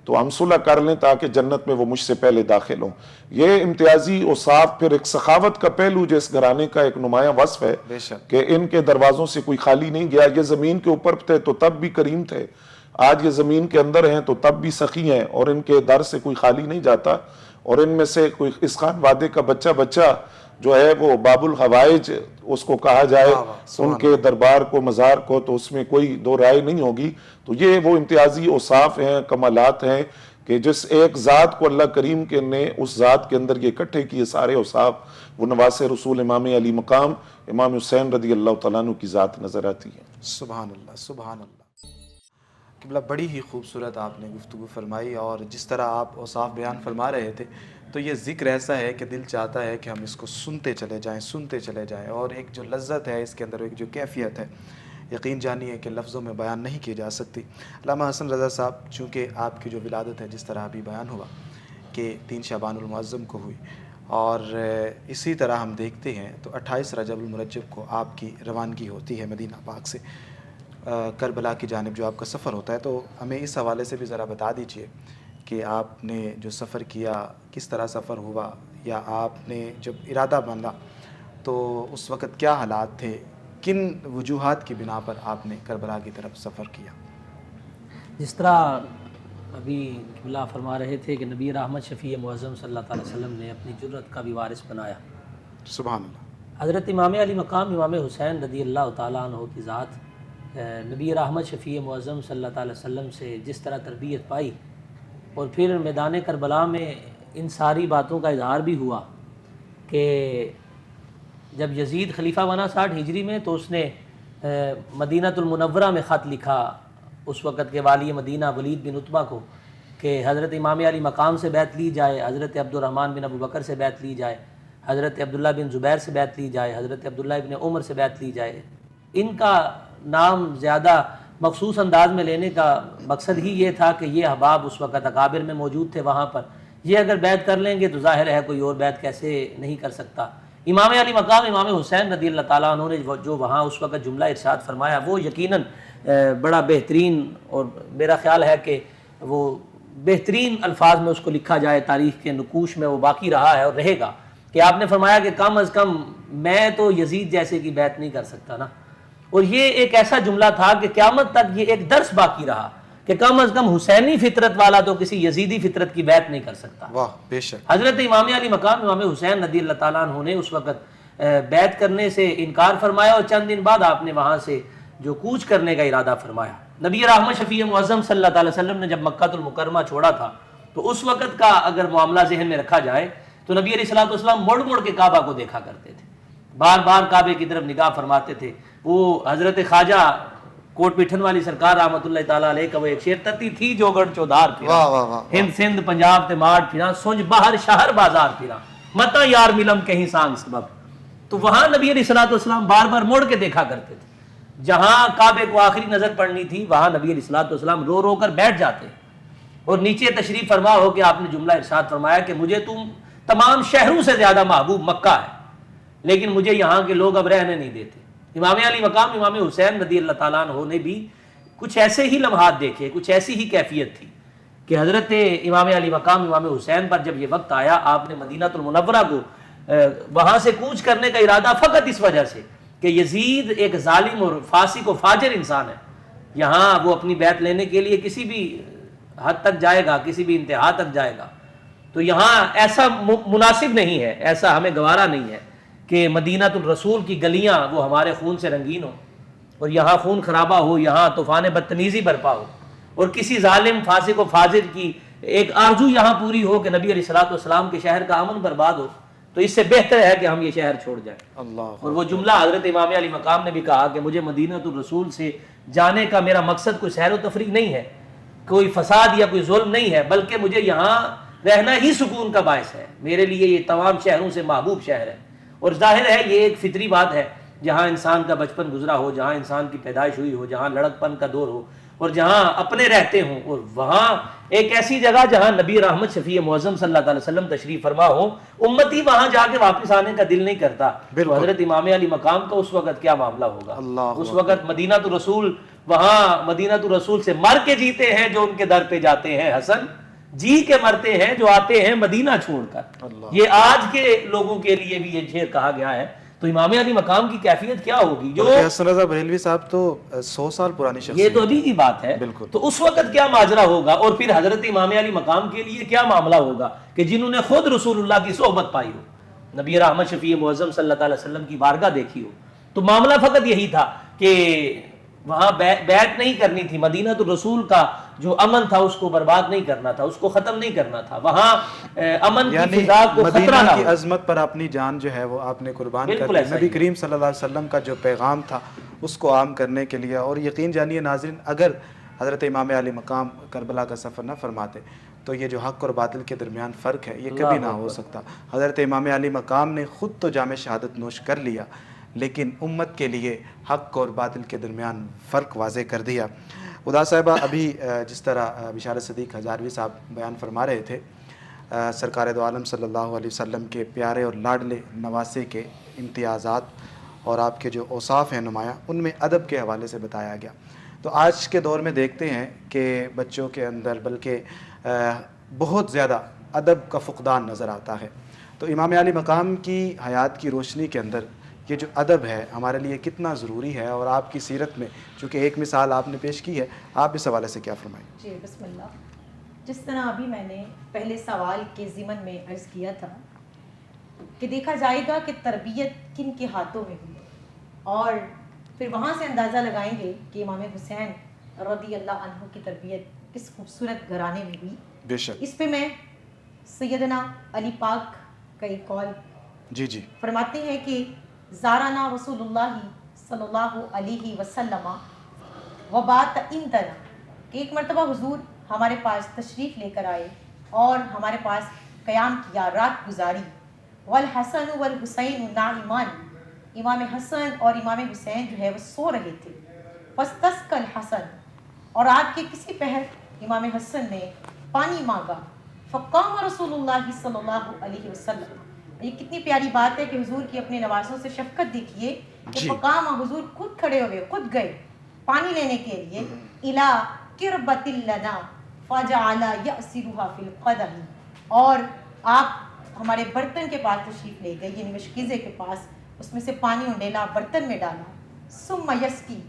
تو ہم صلح کر لیں تاکہ جنت میں وہ مجھ سے پہلے داخل ہوں۔ یہ امتیازی اوصاف پھر ایک سخاوت کا پہلو جو اس گھرانے کا ایک نمایاں وصف ہے بے شک۔ کہ ان کے دروازوں سے کوئی خالی نہیں گیا۔ یہ زمین کے اوپر تھے تو تب بھی کریم تھے، آج یہ زمین کے اندر ہیں تو تب بھی سخی ہیں، اور ان کے در سے کوئی خالی نہیں جاتا۔ اور ان میں سے کوئی اس خان وادے کا بچہ جو ہے وہ باب الحوائج اس کو کہا جائے، ان کے دربار کو مزار کو، تو اس میں کوئی دو رائے نہیں ہوگی۔ تو یہ وہ امتیازی اوصاف ہیں، کمالات ہیں کہ جس ایک ذات کو اللہ کریم کے نے اس ذات کے اندر یہ اکٹھے کیے سارے اوصاف، وہ نواس رسول امام علی مقام امام حسین رضی اللہ تعالیٰ عنہ کی ذات نظر آتی ہے۔ سبحان اللہ، سبحان اللہ۔ قبلہ بڑی ہی خوبصورت آپ نے گفتگو فرمائی، اور جس طرح آپ اوصاف بیان فرما رہے تھے تو یہ ذکر ایسا ہے کہ دل چاہتا ہے کہ ہم اس کو سنتے چلے جائیں، اور ایک جو لذت ہے اس کے اندر، ایک جو کیفیت ہے، یقین جانیے کہ لفظوں میں بیان نہیں کی جا سکتی۔ علامہ حسن رضا صاحب، چونکہ آپ کی جو ولادت ہے جس طرح ابھی بیان ہوا کہ 3 شعبان المعظم کو ہوئی، اور اسی طرح ہم دیکھتے ہیں تو 28 رجب المرجب کو آپ کی روانگی ہوتی ہے مدینہ پاک سے کربلا کی جانب جو آپ کا سفر ہوتا ہے۔ تو ہمیں اس حوالے سے بھی ذرا بتا دیجئے کہ آپ نے جو سفر کیا کس طرح سفر ہوا، یا آپ نے جب ارادہ باندھا تو اس وقت کیا حالات تھے، کن وجوہات کی بنا پر آپ نے کربلا کی طرف سفر کیا؟ جس طرح ابھی قبلہ فرما رہے تھے کہ نبی رحمت شفیع معظم صلی اللہ علیہ وسلم نے اپنی جرت کا بھی وارث بنایا، سبحان اللہ۔ حضرت امام علی مقام امام حسین رضی اللہ تعالیٰ عنہ کی ذات نبی رحمت شفیع معظم صلی اللہ علیہ وسلم سے جس طرح تربیت پائی، اور پھر میدان کربلا میں ان ساری باتوں کا اظہار بھی ہوا کہ جب یزید خلیفہ بنا 60 ہجری میں تو اس نے مدینہ المنورہ میں خط لکھا اس وقت کے والی مدینہ ولید بن عتبہ کو کہ حضرت امام علی مقام سے بیعت لی جائے، حضرت عبد الرحمن بن ابو بکر سے بیعت لی جائے، حضرت عبداللہ بن زبیر سے بیعت لی جائے، حضرت عبداللہ بن عمر سے بیعت لی جائے۔ ان کا نام زیادہ مخصوص انداز میں لینے کا مقصد ہی یہ تھا کہ یہ احباب اس وقت اکابر میں موجود تھے وہاں پر، یہ اگر بیعت کر لیں گے تو ظاہر ہے کوئی اور بیعت کیسے نہیں کر سکتا۔ امام علی مقام امام حسین رضی اللہ تعالیٰ عنہ نے جو وہاں اس وقت جملہ ارشاد فرمایا وہ یقیناً بڑا بہترین، اور میرا خیال ہے کہ وہ بہترین الفاظ میں اس کو لکھا جائے، تاریخ کے نقوش میں وہ باقی رہا ہے اور رہے گا، کہ آپ نے فرمایا کہ کم از کم میں تو یزید جیسے کی بیعت نہیں کر سکتا نا۔ اور یہ ایک ایسا جملہ تھا کہ قیامت تک یہ ایک درس باقی رہا کہ کم از کم حسینی فطرت والا تو کسی یزیدی فطرت کی بیعت نہیں کر سکتا۔ واہ بے شک۔ حضرت امام علی مقام امام حسین رضی اللہ تعالیٰ عنہ نے اس وقت بیعت کرنے سے انکار فرمایا، اور چند دن بعد آپ نے وہاں سے جو کوچ کرنے کا ارادہ فرمایا۔ نبی رحمت شفیع معظم صلی اللہ تعالی وسلم نے جب مکہ المکرمہ چھوڑا تھا تو اس وقت کا اگر معاملہ ذہن میں رکھا جائے تو نبی علیہ الصلوۃ والسلام مڑ مڑ کے کعبہ کو دیکھا کرتے تھے، بار بار کعبے کی طرف نگاہ فرماتے تھے۔ وہ حضرت خواجہ کوٹ پیٹھن والی سرکار رحمۃ اللہ تعالیٰ علیہ کا وہ ایک شعر، تتی تھی جو گڑھ چودھار پھرا، واہ واہ واہ، ہند سندھ پنجاب تے ماڑ پھرا، سنج باہر شہر بازار پھرا، متا یار ملم کہیں سانگ سبب۔ تو وہاں نبی علیہ الصلوۃ والسلام بار بار مڑ کے دیکھا کرتے تھے۔ جہاں کعبے کو آخری نظر پڑنی تھی وہاں نبی علیہ الصلوۃ والسلام رو رو کر بیٹھ جاتے، اور نیچے تشریف فرما ہو کہ آپ نے جملہ ارشاد فرمایا کہ مجھے تم تمام شہروں سے زیادہ محبوب مکہ ہے، لیکن مجھے یہاں کے لوگ اب رہنے نہیں دیتے۔ امام علی مقام امام حسین رضی اللہ تعالیٰ عنہ نے بھی کچھ ایسے ہی لمحات دیکھے، کچھ ایسی ہی کیفیت تھی کہ حضرت امام علی مقام امام حسین پر جب یہ وقت آیا، آپ نے مدینہ المنورہ کو وہاں سے کوچ کرنے کا ارادہ فقط اس وجہ سے کہ یزید ایک ظالم اور فاسق و فاجر انسان ہے، یہاں وہ اپنی بیعت لینے کے لیے کسی بھی حد تک جائے گا، کسی بھی انتہا تک جائے گا، تو یہاں ایسا مناسب نہیں ہے، ایسا ہمیں گوارا نہیں ہے کہ مدینہ الرسول کی گلیاں وہ ہمارے خون سے رنگین ہو اور یہاں خون خرابہ ہو، یہاں طوفان بدتمیزی برپا ہو، اور کسی ظالم فاسق و فاجر کی ایک آرزو یہاں پوری ہو کہ نبی علیہ الصلوۃ والسلام کے شہر کا امن برباد ہو۔ تو اس سے بہتر ہے کہ ہم یہ شہر چھوڑ جائیں۔ اللہ، اور وہ جملہ حضرت امام علی مقام نے بھی کہا کہ مجھے مدینہ الرسول سے جانے کا میرا مقصد کوئی سیر و تفریح نہیں ہے، کوئی فساد یا کوئی ظلم نہیں ہے، بلکہ مجھے یہاں رہنا ہی سکون کا باعث ہے، میرے لیے یہ تمام شہروں سے محبوب شہر ہے۔ اور ظاہر ہے یہ ایک فطری بات ہے، جہاں انسان کا بچپن گزرا ہو، جہاں انسان کی پیدائش ہوئی ہو، جہاں لڑک پن کا دور ہو، اور جہاں اپنے رہتے ہوں، اور وہاں ایک ایسی جگہ جہاں نبی رحمت شفیع معظم صلی اللہ علیہ وسلم تشریف فرما ہو، امتی وہاں جا کے واپس آنے کا دل نہیں کرتا، تو حضرت امام علی مقام کا اس وقت کیا معاملہ ہوگا؟ اس وقت مدینہ الرسول، وہاں مدینہ الرسول سے مر کے جیتے ہیں جو ان کے در پہ جاتے ہیں، حسن جی کے مرتے ہیں جو آتے ہیں مدینہ چھوڑ کر۔ یہ آج کے لوگوں کے لیے بھی یہ شعر کہا گیا ہے، تو امام علی مقام کی کیفیت کیا ہوگی؟ جو حسن رضا بریلوی صاحب تو 100 سال پرانی یہ شخصیت، تو ابھی کی بات ہے، تو اس وقت کیا ماجرا ہوگا، اور پھر حضرت امام علی مقام کے لیے کیا معاملہ ہوگا کہ جنہوں نے خود رسول اللہ کی صحبت پائی ہو، نبی رحمت شفیع معظم صلی اللہ علیہ وسلم کی بارگاہ دیکھی ہو، تو معاملہ فقط یہی تھا کہ وہاں بیعت نہیں کرنی تھی، مدینہ الرسول کا جو امن تھا اس کو برباد نہیں کرنا تھا، اس کو ختم نہیں کرنا تھا، وہاں امن کی فضا کو خطرہ مدینہ نہ کی ہو۔ عظمت پر اپنی جان جو ہے وہ آپ نے قربان کر بالکل دی، ایسا نبی ہی کریم صلی اللہ علیہ وسلم کا جو پیغام تھا اس کو عام کرنے کے لیے۔ اور یقین جانیے ناظرین، اگر حضرت امام علی مقام کربلا کا سفر نہ فرماتے تو یہ جو حق اور باطل کے درمیان فرق ہے یہ کبھی نہ ہو سکتا۔ حضرت امام علی مقام نے خود تو جام شہادت نوش کر لیا، لیکن امت کے لیے حق اور باطل کے درمیان فرق واضح کر دیا۔ خدا صاحبہ، ابھی جس طرح بشارت صدیق ہزاروی صاحب بیان فرما رہے تھے، سرکار دو عالم صلی اللہ علیہ وسلم کے پیارے اور لاڈلے نواسے کے امتیازات اور آپ کے جو اوصاف ہیں نمایاں، ان میں ادب کے حوالے سے بتایا گیا۔ تو آج کے دور میں دیکھتے ہیں کہ بچوں کے اندر بلکہ بہت زیادہ ادب کا فقدان نظر آتا ہے۔ تو امام علی مقام کی حیات کی روشنی کے اندر یہ جو ادب ہے ہمارے لیے کتنا ضروری ہے، اور آپ کی سیرت میں چونکہ ایک مثال آپ نے پیش کی ہے، آپ اس حوالے سے کیا فرمائیں؟ جی بسم اللہ۔ جس طرح ابھی میں نے پہلے سوال کے ضمن میں عرض کیا تھا کہ دیکھا جائے گا کہ تربیت کن کے ہاتھوں میں ہوئی، اور پھر وہاں سے اندازہ لگائیں گے کہ امام حسین رضی اللہ عنہ کی تربیت کس خوبصورت گھرانے میں ہوئی۔ بے شک۔ اس پہ میں سیدنا علی پاک کا ایک قول جی فرماتے ہیں کہ زارنا رسول اللہ صلی اللہ علیہ وسلم وبات عندنا، کہ ایک مرتبہ حضور ہمارے پاس تشریف لے کر آئے اور ہمارے پاس قیام کیا، رات گزاری۔ والحسن والحسین نائمان، امام حسن اور امام حسین جو ہے وہ سو رہے تھے۔ فاستسقى الحسن، اور رات کے کسی پہر امام حسن نے پانی مانگا۔ فقام رسول اللہ صلی اللہ علیہ وسلم. یہ کتنی پیاری بات ہے کہ حضور کی اپنے نوازوں سے شفقت دیکھیے کہ فقام حضور خود کھڑے ہوئے، خود گئے پانی لینے کے لیے. الا قربۃ لنا فجعل یأسرها فی القدح، اور آپ ہمارے برتن کے پاس تشریف لے گئے، یعنی مشکیزے کے پاس، اس میں سے پانی انڈیلا برتن میں ڈالا. ثم یسقی،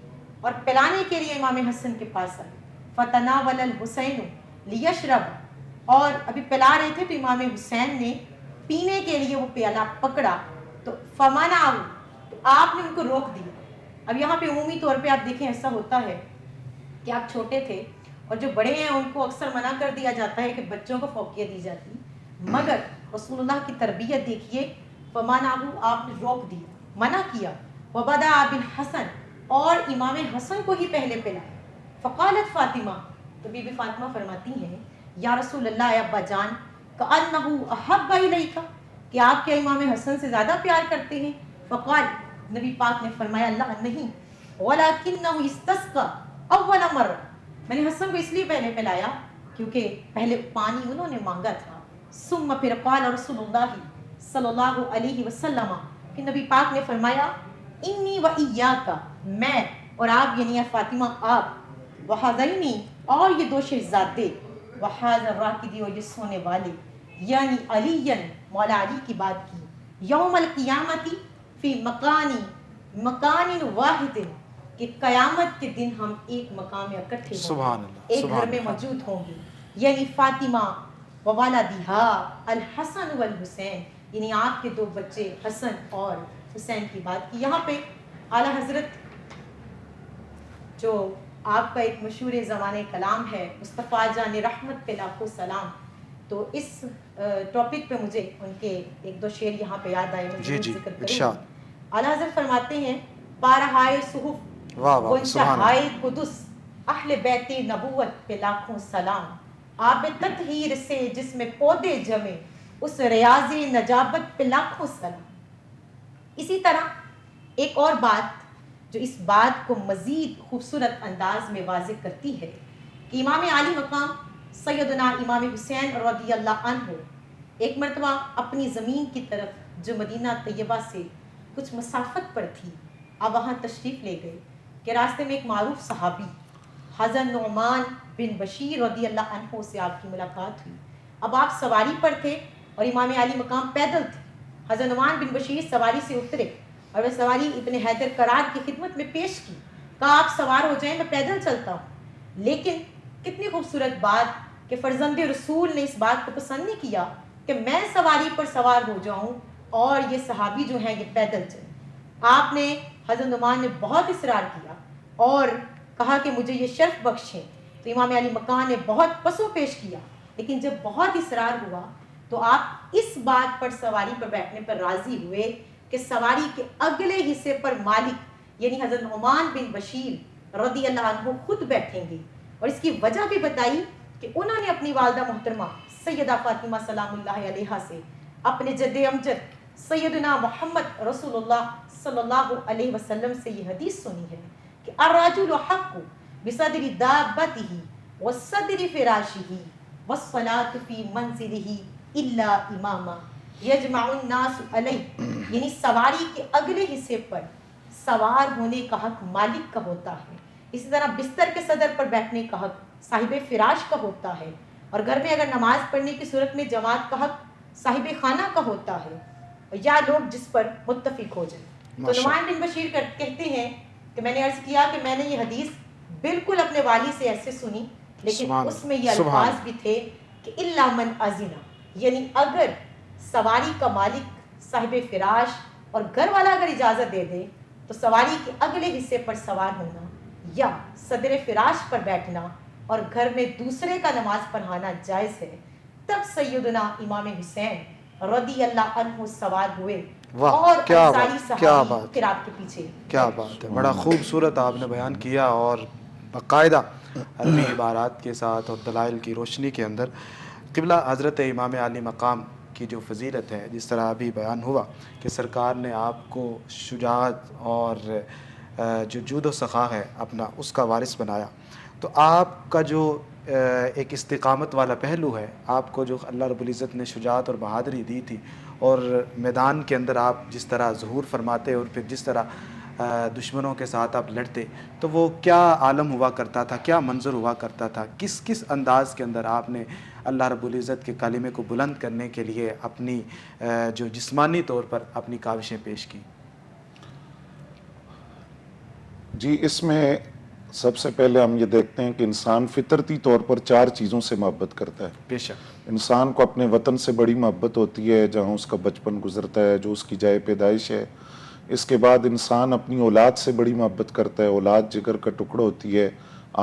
اور پلانے کے لیے امام حسن کے پاس آئے. فتناول الحسین لیشرب، اور ابھی پلا رہے تھے تو امام حسین نے پینے کے لیے وہ پیالہ پکڑا تو فمنعہ، تو آپ نے ان کو روک دیا. اب یہاں پہ عمومی طور پہ آپ دیکھیں ایسا ہوتا ہے کہ آپ چھوٹے تھے اور جو بڑے ہیں ان کو اکثر منع کر دیا جاتا ہے کہ بچوں کو فوقیت دی جاتی، مگر رسول اللہ کی تربیت دیکھیے. فمنعہ، آپ نے روک دیا، منع کیا. وبدأ بالحسن، اور امام حسن کو ہی پہلے پلایا. فقالت فاطمہ، تو بی بی فاطمہ فرماتی ہیں یا رسول اللہ، اے ابا جان، کأنہ احب الیک، کہ آپ کیا امام حسن سے زیادہ پیار کرتے ہیں؟ فقال، نبی پاک نے فرمایا اللہ نہیں، ولکنہ استسقى اول مرہ، میں نے حسن کو اس لیے پہلے پلایا کیونکہ پہلے پانی انہوں نے مانگا تھا. ثم پھر قال رسول اللہ صلی اللہ علیہ وسلم، کہ نبی پاک نے فرمایا انی و ایاک، میں اور آپ، یعنی فاطمہ آپ، وحذینی، اور یہ دو شہزادے، وحاذ الراکدی، اور یہ سونے والے، یعنی علی، مولا علی کی بات کی. یوم القیامتی فی مکان واحد، کہ قیامت کے دن ہم ایک مقام میں اکٹھے ہوں گے، ایک گھر میں موجود ہوں گے. یعنی فاطمہ وولدہا الحسن والحسین، یعنی آپ کے دو بچے حسن اور حسین کی بات کی. یہاں پہ اعلیٰ حضرت جو آپ کا ایک مشہور زمانہ کلام ہے مصطفیٰ جان رحمت پہ لاکھوں سلام، تو اس ٹاپک پہ مجھے ان کے ایک دو شعر یہاں پہ یاد آئے، میں ذکر کروں گی. اعلیٰ حضرت فرماتے ہیں بارہائے صحف گنجہائے قدس، اہل بیت نبوت پہ لاکھوں سلام. آب تطہیر سے جس میں پودے جمے، اس ریاض نجابت پہ لاکھوں سلام. اسی طرح ایک اور بات جو اس بات کو مزید خوبصورت انداز میں واضح کرتی ہے کہ امام عالی مقام سیدنا امام حسین رضی اللہ عنہ ایک مرتبہ اپنی زمین کی طرف جو مدینہ طیبہ سے کچھ مسافت پر تھی، اب وہاں تشریف لے گئے کہ راستے میں ایک معروف صحابی حضرت نعمان بن بشیر رضی اللہ عنہ سے آپ کی ملاقات ہوئی. اب آپ سواری پر تھے اور امام عالی مقام پیدل تھے. حضرت نعمان بن بشیر سواری سے اترے اور وہ سواری ابن حیدر کرار کی خدمت میں پیش کی، کہا آپ سوار ہو جائیں، میں پیدل چلتا ہوں. لیکن کتنی خوبصورت بات کہ فرزند رسول نے اس بات کو پسند نہیں کیا کہ میں سواری پر سوار ہو جاؤں اور یہ صحابی جو ہیں یہ پیدل چلیں. آپ نے حضرت نعمان نے بہت اصرار کیا اور کہا کہ مجھے یہ شرف بخشیں، تو امام علی مقام نے بہت پسو پیش کیا. لیکن جب بہت اصرار ہوا تو آپ اس بات پر سواری پر بیٹھنے پر راضی ہوئے کہ سواری کے اگلے حصے پر مالک یعنی حضرت نعمان بن بشیر رضی اللہ عنہ خود بیٹھیں گے. اور اس کی وجہ بھی بتائی کہ انہوں نے اپنی والدہ محترمہ سیدہ فاطمہ سلام اللہ علیہا سے اپنے جد امجد سیدنا محمد رسول اللہ صلی اللہ علیہ وسلم سے یہ حدیث سنی ہے کہ الرجل حق بصدر دابته وصدر فراشه والصلاة في منزله الا اماما یجمع الناس علیہ، یعنی سواری کے اگلے حصے پر سوار ہونے کا حق مالک کا ہوتا ہے. اسی طرح بستر کے صدر پر بیٹھنے کا حق صاحب فراش کا ہوتا ہے، اور گھر میں اگر نماز پڑھنے کی صورت میں جماعت کا حق صاحب خانہ کا ہوتا ہے، یا لوگ جس پر متفق ہو جائیں. تو نعمان بن بشیر کہتے ہیں کہ میں نے عرض کیا کہ میں نے یہ حدیث بالکل اپنے والی سے ایسے سنی، لیکن اس میں یہ الفاظ بھی تھے کہ الا من اذن، یعنی اگر سواری کا مالک صاحب فراش اور گھر والا اگر اجازت دے دے تو سواری کے اگلے حصے پر سوار ہونا یا صدر فراش پر بیٹھنا اور گھر میں دوسرے کا نماز پڑھانا جائز ہے. تب سیدنا امام حسین رضی اللہ عنہ سوار ہوئے اور انصاری صحابی پھر آپ کے پیچھے. کیا بات ہے، بڑا خوبصورت آپ نے بیان کیا اور باقاعدہ عربی عبارات کے ساتھ اور دلائل کی روشنی کے اندر. قبلہ حضرت امام علی مقام کی جو فضیلت ہے، جس طرح ابھی بیان ہوا کہ سرکار نے آپ کو شجاعت اور جو جود و سخا ہے اپنا اس کا وارث بنایا، تو آپ کا جو ایک استقامت والا پہلو ہے آپ کو جو اللہ رب العزت نے شجاعت اور بہادری دی تھی، اور میدان کے اندر آپ جس طرح ظہور فرماتے اور پھر جس طرح دشمنوں کے ساتھ آپ لڑتے، تو وہ کیا عالم ہوا کرتا تھا، کیا منظر ہوا کرتا تھا، کس انداز کے اندر آپ نے اللہ رب العزت کے کلمے کو بلند کرنے کے لیے اپنی جو جسمانی طور پر اپنی کاوشیں پیش کی؟ جی، اس میں سب سے پہلے ہم یہ دیکھتے ہیں کہ انسان فطرتی طور پر 4 چیزوں سے محبت کرتا ہے۔ بے شک انسان کو اپنے وطن سے بڑی محبت ہوتی ہے، جہاں اس کا بچپن گزرتا ہے، جو اس کی جائے پیدائش ہے۔ اس کے بعد انسان اپنی اولاد سے بڑی محبت کرتا ہے، اولاد جگر کا ٹکڑا ہوتی ہے،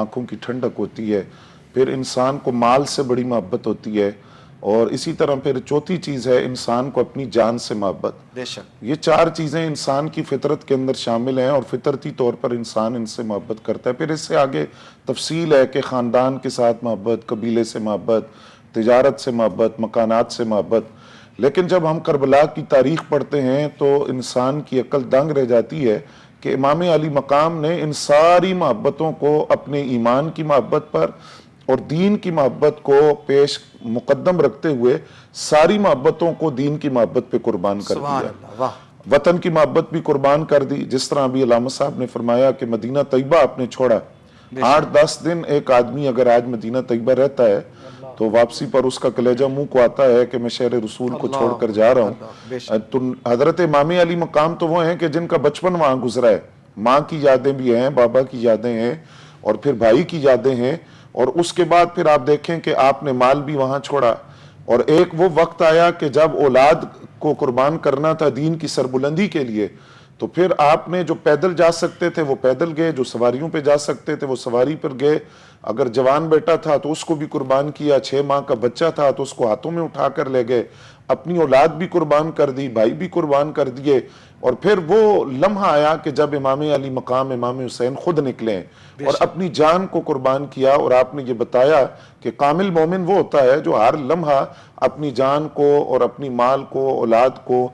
آنکھوں کی ٹھنڈک ہوتی ہے۔ پھر انسان کو مال سے بڑی محبت ہوتی ہے، اور اسی طرح پھر چوتھی چیز ہے انسان کو اپنی جان سے محبت۔ بے شک یہ 4 چیزیں انسان کی فطرت کے اندر شامل ہیں، اور فطرتی طور پر انسان ان سے محبت کرتا ہے۔ پھر اس سے آگے تفصیل ہے کہ خاندان کے ساتھ محبت، قبیلے سے محبت، تجارت سے محبت، مکانات سے محبت۔ لیکن جب ہم کربلا کی تاریخ پڑھتے ہیں تو انسان کی عقل دنگ رہ جاتی ہے کہ امام علی مقام نے ان ساری محبتوں کو اپنے ایمان کی محبت پر اور دین کی محبت کو پیش مقدم رکھتے ہوئے ساری محبتوں کو دین کی محبت پہ قربان کر سبحان دیا۔ اللہ، واہ، وطن کی محبت بھی قربان کر دی، جس طرح ابھی علامہ صاحب نے فرمایا کہ مدینہ طیبہ آپ نے چھوڑا۔ 8-10 دن ایک آدمی اگر آج مدینہ طیبہ رہتا ہے تو واپسی پر اس کا کلیجہ منہ کو آتا ہے کہ میں شہر رسول کو چھوڑ کر جا رہا بے ہوں۔ تو حضرت امام علی مقام تو وہ ہیں کہ جن کا بچپن وہاں گزرا ہے، ماں کی یادیں بھی ہیں، بابا کی یادیں ہیں، اور پھر بھائی کی یادیں ہیں، اور اس کے بعد پھر آپ دیکھیں کہ آپ نے مال بھی وہاں چھوڑا، اور ایک وہ وقت آیا کہ جب اولاد کو قربان کرنا تھا دین کی سربلندی کے لیے، تو پھر آپ نے جو پیدل جا سکتے تھے وہ پیدل گئے، جو سواریوں پہ جا سکتے تھے وہ سواری پر گئے، اگر جوان بیٹا تھا تو اس کو بھی قربان کیا، 6 ماہ کا بچہ تھا تو اس کو ہاتھوں میں اٹھا کر لے گئے، اپنی اولاد بھی قربان کر دی، بھائی بھی قربان کر دیے۔ اور پھر وہ لمحہ آیا کہ جب امام علی مقام امام حسین خود نکلے اور اپنی جان کو قربان کیا، اور آپ نے یہ بتایا کہ کامل مومن وہ ہوتا ہے جو ہر لمحہ اپنی جان کو اور اپنی مال کو، اولاد کو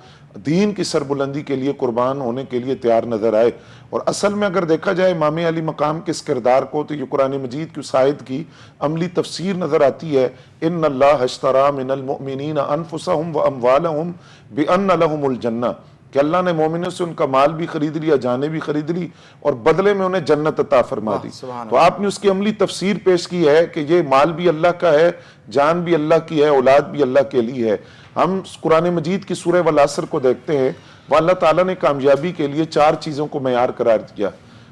دین کی سربلندی کے لیے قربان ہونے کے لیے تیار نظر آئے۔ اور اصل میں اگر دیکھا جائے امام علی مقام کے اس کردار کو، تو یہ قرآن مجید کی اس آیت کی عملی تفسیر نظر آتی ہے، ان اللہ اشتری من المؤمنین انفسهم واموالهم بان لهم الجنہ، کہ اللہ نے مومنوں سے ان کا مال بھی خرید لیا، جانیں بھی خرید لی، اور بدلے میں انہیں جنت عطا فرما دی۔ تو آپ نے اس کی عملی تفسیر پیش کی ہے کہ یہ مال بھی اللہ کا ہے، جان بھی اللہ کی ہے، اولاد بھی اللہ کے لیے ہے۔ ہم قرآن مجید کی سورہ والعصر کو دیکھتے ہیں، وہ اللہ تعالیٰ نے کامیابی کے لیے 4 چیزوں کو معیار قرار دیا،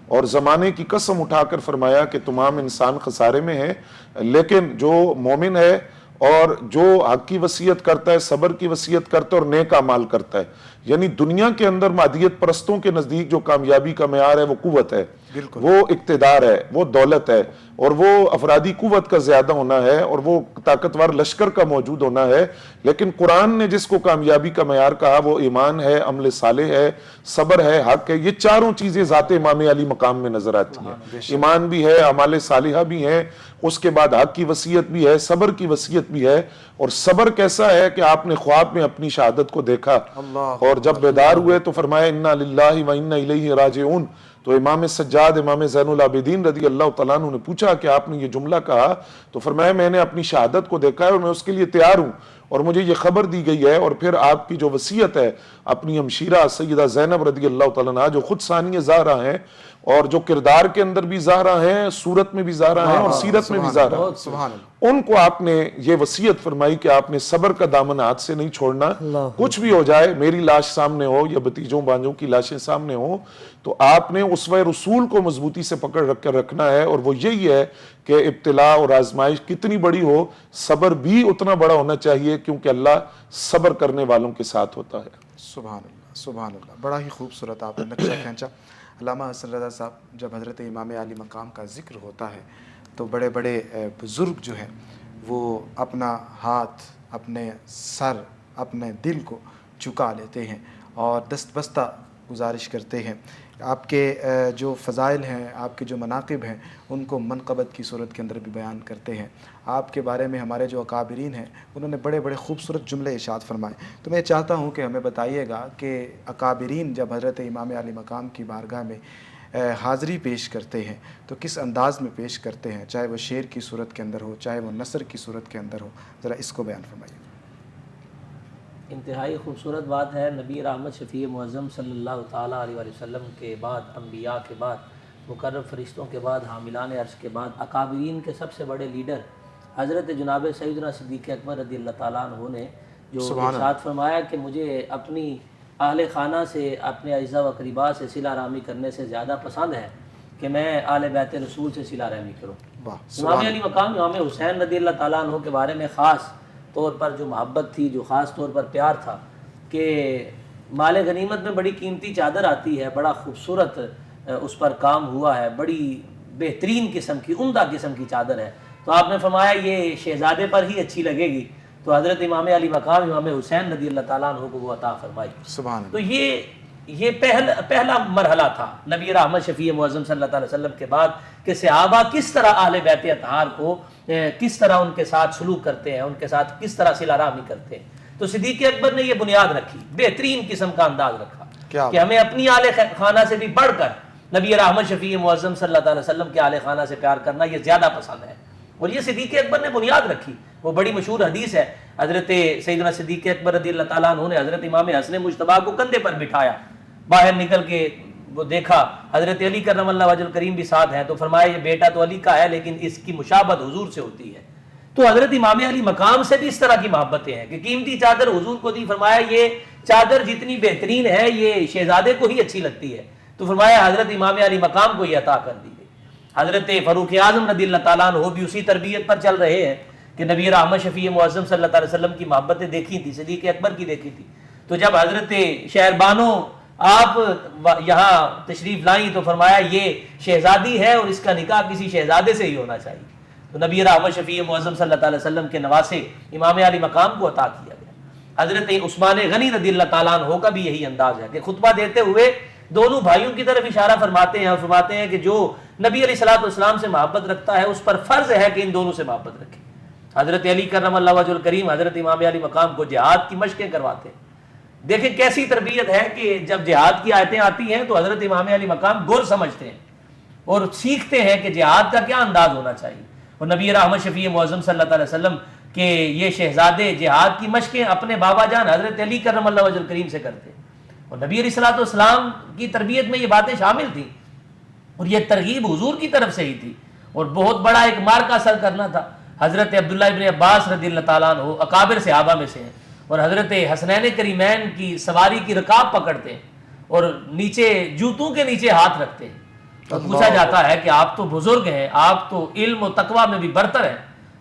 اور زمانے کی قسم اٹھا کر فرمایا کہ تمام انسان خسارے میں ہیں، لیکن جو مومن ہے اور جو حق کی وصیت کرتا ہے، صبر کی وصیت کرتا ہے اور نیک اعمال کرتا ہے، یعنی دنیا کے اندر مادیت پرستوں کے نزدیک جو کامیابی کا معیار ہے وہ قوت ہے، وہ اقتدار ہے، وہ دولت ہے، اور وہ افرادی قوت کا زیادہ ہونا ہے، اور وہ طاقتور لشکر کا موجود ہونا ہے۔ لیکن قرآن نے جس کو کامیابی کا معیار کہا وہ ایمان ہے، عمل صالح ہے، صبر ہے، حق ہے۔ یہ 4 چیزیں ذات امام علی مقام میں نظر آتی ہیں، ایمان بھی ہے، اعمال صالحہ بھی ہیں، اس کے بعد حق کی وصیت بھی ہے، صبر کی وصیت بھی ہے۔ اور صبر کیسا ہے کہ آپ نے خواب میں اپنی شہادت کو دیکھا، اور جب بیدار ہوئے تو فرمایا انا للہ و انا الیہ راجعون۔ تو امام سجاد، امام زین العابدین رضی اللہ تعالیٰ عنہ نے پوچھا کہ آپ نے یہ جملہ کہا، تو فرمایا میں نے اپنی شہادت کو دیکھا ہے اور میں اس کے لیے تیار ہوں، اور مجھے یہ خبر دی گئی ہے۔ اور پھر آپ کی جو وصیت ہے اپنی ہمشیرہ سیدہ زینب رضی اللہ تعالیٰ عنہ، جو خود ثانیہ زہرا ہیں، اور جو کردار کے اندر بھی زہرا ہیں، صورت میں بھی زہرا ہیں، اور سیرت میں بھی زہرا ہیں، ان کو آپ نے یہ وصیت فرمائی کہ آپ نے صبر کا دامن ہاتھ سے نہیں چھوڑنا، کچھ بھی ہو جائے، میری لاش سامنے ہو یا بھتیجوں بانجوں کی لاشیں سامنے ہو، تو آپ نے اسوہ رسول کو مضبوطی سے پکڑ رکھ کر رکھنا ہے۔ اور وہ یہی ہے کہ ابتلا اور آزمائش کتنی بڑی ہو، صبر بھی اتنا بڑا ہونا چاہیے، کیونکہ اللہ صبر کرنے والوں کے ساتھ ہوتا ہے۔ سبحان اللہ، سبحان اللہ، بڑا ہی خوبصورت آپ نے نقشہ کھینچا۔ علامہ حسن رضا صاحب، جب حضرت امام علی مقام کا ذکر ہوتا ہے تو بڑے بڑے بزرگ جو ہیں وہ اپنا ہاتھ، اپنے سر، اپنے دل کو جھکا لیتے ہیں اور دست بستہ گزارش کرتے ہیں۔ آپ کے جو فضائل ہیں، آپ کے جو مناقب ہیں، ان کو منقبت کی صورت کے اندر بھی بیان کرتے ہیں۔ آپ کے بارے میں ہمارے جو اکابرین ہیں انہوں نے بڑے بڑے خوبصورت جملے ارشاد فرمائے۔ تو میں چاہتا ہوں کہ ہمیں بتائیے گا کہ اکابرین جب حضرت امام علی مقام کی بارگاہ میں حاضری پیش کرتے ہیں تو کس انداز میں پیش کرتے ہیں، چاہے وہ شعر کی صورت کے اندر ہو، چاہے وہ نثر کی صورت کے اندر ہو، ذرا اس کو بیان فرمائیے۔ انتہائی خوبصورت بات ہے۔ نبی رحمت شفیع معظم صلی اللہ تعالیٰ علیہ وآلہ وسلم کے بعد، انبیاء کے بعد، مقرب فرشتوں کے بعد، حاملان عرش کے بعد، اکابرین کے سب سے بڑے لیڈر حضرت جناب سیدنا صدیق اکبر رضی اللہ تعالیٰ عنہ نے جو ارشاد فرمایا کہ مجھے اپنی اہل خانہ سے، اپنے اعزاء و اقرباء سے صلہ رحمی کرنے سے زیادہ پسند ہے کہ میں اہل بیت رسول سے صلہ رحمی کروں۔ امام علی مقام امام حسین رضی اللہ تعالیٰ عنہ کے بارے میں خاص طور پر جو محبت تھی، جو خاص طور پر پیار تھا کہ مال غنیمت میں بڑی قیمتی چادر آتی ہے، بڑا خوبصورت اس پر کام ہوا ہے، بڑی بہترین قسم کی، عمدہ قسم کی چادر ہے، تو آپ نے فرمایا یہ شہزادے پر ہی اچھی لگے گی، تو حضرت امام علی مقام امام حسین رضی اللہ تعالیٰ عنہ کو وہ عطا فرمائی۔ سبحان اللہ۔ تو یہ پہلا مرحلہ تھا نبی رحمت شفیع معظم صلی اللہ علیہ وسلم کے بعد کہ صحابہ کس طرح اہل بیت اطہار کو کس طرح ان کے ساتھ سلوک کرتے ہیں، ان کے ساتھ کس طرح صلہ رحمی کرتے ہیں۔ تو صدیق اکبر نے یہ بنیاد رکھی، بہترین قسم کا انداز رکھا کہ ہمیں اپنی اہل خانہ سے بھی بڑھ کر نبی رحمت شفیع معظم صلی اللہ علیہ وسلم کے اہل خانہ سے پیار کرنا یہ زیادہ پسند ہے، اور یہ صدیق اکبر نے بنیاد رکھی۔ وہ بڑی مشہور حدیث ہے، حضرت سیدنا صدیق اکبر رضی اللہ تعالیٰ عنہ نے حضرت امام حسن مجتبیٰ کو کندھے پر بٹھایا، باہر نکل کے وہ دیکھا حضرت علی کرم اللہ وجہ الکریم بھی ساتھ ہیں، تو فرمایا یہ بیٹا تو علی کا ہے لیکن اس کی مشابہت حضور سے ہوتی ہے۔ تو حضرت امام علی مقام سے بھی اس طرح کی محبتیں ہیں کہ قیمتی چادر حضور کو دی، فرمایا یہ چادر جتنی بہترین ہے یہ شہزادے کو ہی اچھی لگتی ہے، تو فرمایا حضرت امام علی مقام کو یہ عطا کر دی گئی۔ حضرت فاروق اعظم رضی اللہ تعالیٰ عنہ بھی اسی تربیت پر چل رہے ہیں کہ نبی رحمت شفیع معظم صلی اللہ علیہ وسلم کی محبتیں دیکھی تھی، صدیق اکبر کی دیکھی تھی، تو جب حضرت شہربانو آپ یہاں تشریف لائیں تو فرمایا یہ شہزادی ہے اور اس کا نکاح کسی شہزادے سے ہی ہونا چاہیے، تو نبی رحمت شفیع معظم صلی اللہ علیہ وسلم کے نواسے امام علی مقام کو عطا کیا گیا۔ حضرت عثمان غنی رضی اللہ تعالیٰ عنہ کا بھی یہی انداز ہے کہ خطبہ دیتے ہوئے دونوں بھائیوں کی طرف اشارہ فرماتے ہیں اور فرماتے ہیں کہ جو نبی علیہ الصلوۃ والسلام سے محبت رکھتا ہے اس پر فرض ہے کہ ان دونوں سے محبت رکھے۔ حضرت علی کرم اللہ وجہ الکریم حضرت امام علی مقام کو جہاد کی مشقیں کرواتے ہیں۔ دیکھیں کیسی تربیت ہے کہ جب جہاد کی آیتیں آتی ہیں تو حضرت امام علی مقام گر سمجھتے ہیں اور سیکھتے ہیں کہ جہاد کا کیا انداز ہونا چاہیے، اور نبی رحمت شفیع معظم صلی اللہ علیہ وسلم کہ یہ شہزادے جہاد کی مشقیں اپنے بابا جان حضرت علی کرم اللہ وجہ الکریم سے کرتے ہیں، اور نبی علیہ الصلوۃ والسلام کی تربیت میں یہ باتیں شامل تھیں، اور یہ ترغیب حضور کی طرف سے ہی تھی، اور بہت بڑا ایک مارکا سر کرنا تھا۔ حضرت عبداللہ ابن عباس رضی اللہ تعالیٰ عنہ اکابر صحابہ میں سے ہیں، اور حضرت حسنین کریمین کی سواری کی رکاب پکڑتے ہیں اور نیچے جوتوں کے نیچے ہاتھ رکھتے ہیں، اور پوچھا جاتا ہے کہ آپ تو بزرگ ہیں، آپ تو علم و تقوی میں بھی برتر ہیں،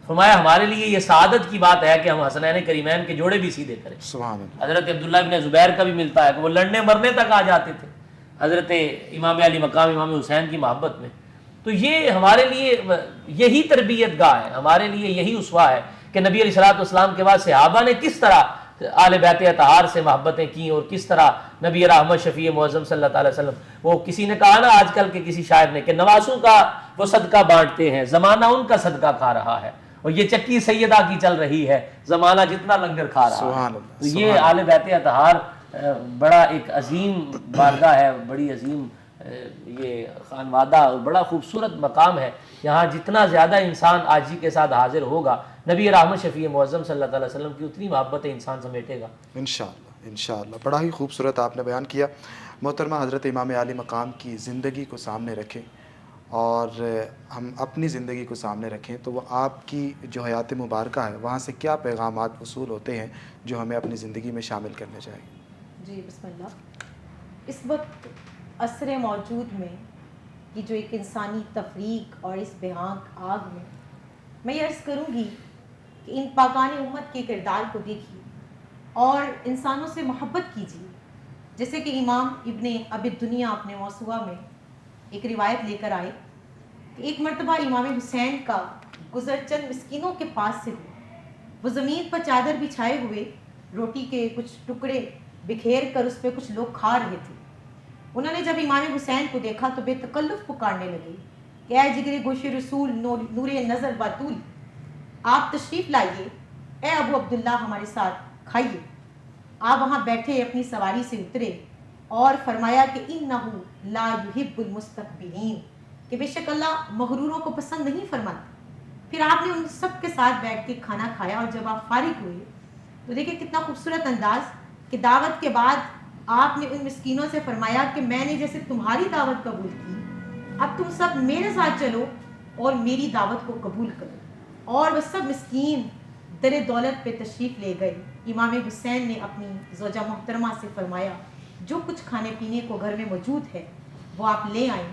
فرمایا ہمارے لیے یہ سعادت کی بات ہے کہ ہم حسنین کریمین کے جوڑے بھی سیدھے کریں۔ سبحان اللہ۔ حضرت عبداللہ ابن زبیر کا بھی ملتا ہے کہ وہ لڑنے مرنے تک آ جاتے تھے حضرت امام علی مقام امام حسین کی محبت میں۔ تو یہ ہمارے لیے یہی تربیت گاہ ہے، ہمارے لیے یہی اسوہ ہے کہ نبی علیہ الصلوۃ والسلام کے بعد صحابہ نے کس طرح آل بیت اطہار سے محبتیں کی، اور کس طرح نبی رحمت شفیع معظم صلی اللہ علیہ وسلم، وہ کسی نے کہا نا آج کل کے کسی شاعر نے کہ نواسوں کا وہ صدقہ بانٹتے ہیں، زمانہ ان کا صدقہ کھا رہا ہے، اور یہ چکی سیدہ کی چل رہی ہے، زمانہ جتنا لنگر کھا رہا ہے۔ تو یہ آل بیت اطہار بڑا ایک عظیم بارگاہ ہے، بڑی عظیم یہ خانوادہ اور بڑا خوبصورت مقام ہے، یہاں جتنا زیادہ انسان آجی کے ساتھ حاضر ہوگا نبی رحمت شفیع معظم صلی اللہ علیہ وسلم کی اتنی محبت انسان سمیٹے گا انشاءاللہ انشاءاللہ۔ بڑا ہی خوبصورت آپ نے بیان کیا۔ محترمہ حضرت امام علی مقام کی زندگی کو سامنے رکھیں اور ہم اپنی زندگی کو سامنے رکھیں تو وہ آپ کی جو حیات مبارکہ ہے وہاں سے کیا پیغامات وصول ہوتے ہیں جو ہمیں اپنی زندگی میں شامل کرنے چاہیے؟ جی بسم اللہ۔ اس وقت عصر موجود میں یہ جو ایک انسانی تفریق اور اس بھیانک آگ میں یہ عرض کروں گی کہ ان پاکان امت کے کردار کو دیکھیے اور انسانوں سے محبت کیجیے، جیسے کہ امام ابن ابی الدنیا اپنے موسوعہ میں ایک روایت لے کر آئے کہ ایک مرتبہ امام حسین کا گزر چند مسکینوں کے پاس سے ہوا، وہ زمین پر چادر بچھائے ہوئے روٹی کے کچھ ٹکڑے بکھیر کر اس پہ کچھ لوگ کھا رہے تھے۔ انہوں نے جب امام حسین کو دیکھا تو بے تکلف پکارنے لگے کہ اے جگر گوش رسول نور نظر باتول، آپ تشریف لائیے، اے ابو عبداللہ ہمارے ساتھ کھائیے۔ آپ وہاں بیٹھے اپنی سواری سے اترے اور فرمایا کہ انہو لا یحب المستکبرین، کہ بے شک اللہ مغروروں کو پسند نہیں فرماتا۔ پھر آپ نے ان سب کے ساتھ بیٹھ کے کھانا کھایا، اور جب آپ فارغ ہوئے تو دیکھیں کتنا خوبصورت انداز کہ دعوت کے بعد آپ نے ان مسکینوں سے فرمایا کہ میں نے جیسے تمہاری دعوت قبول کی، اب تم سب میرے ساتھ چلو اور میری دعوت کو قبول کرو۔ اور وہ سب مسکین در دولت پہ تشریف لے گئے۔ امام حسین نے اپنی زوجہ محترمہ سے فرمایا جو کچھ کھانے پینے کو گھر میں موجود ہے وہ آپ لے آئیں،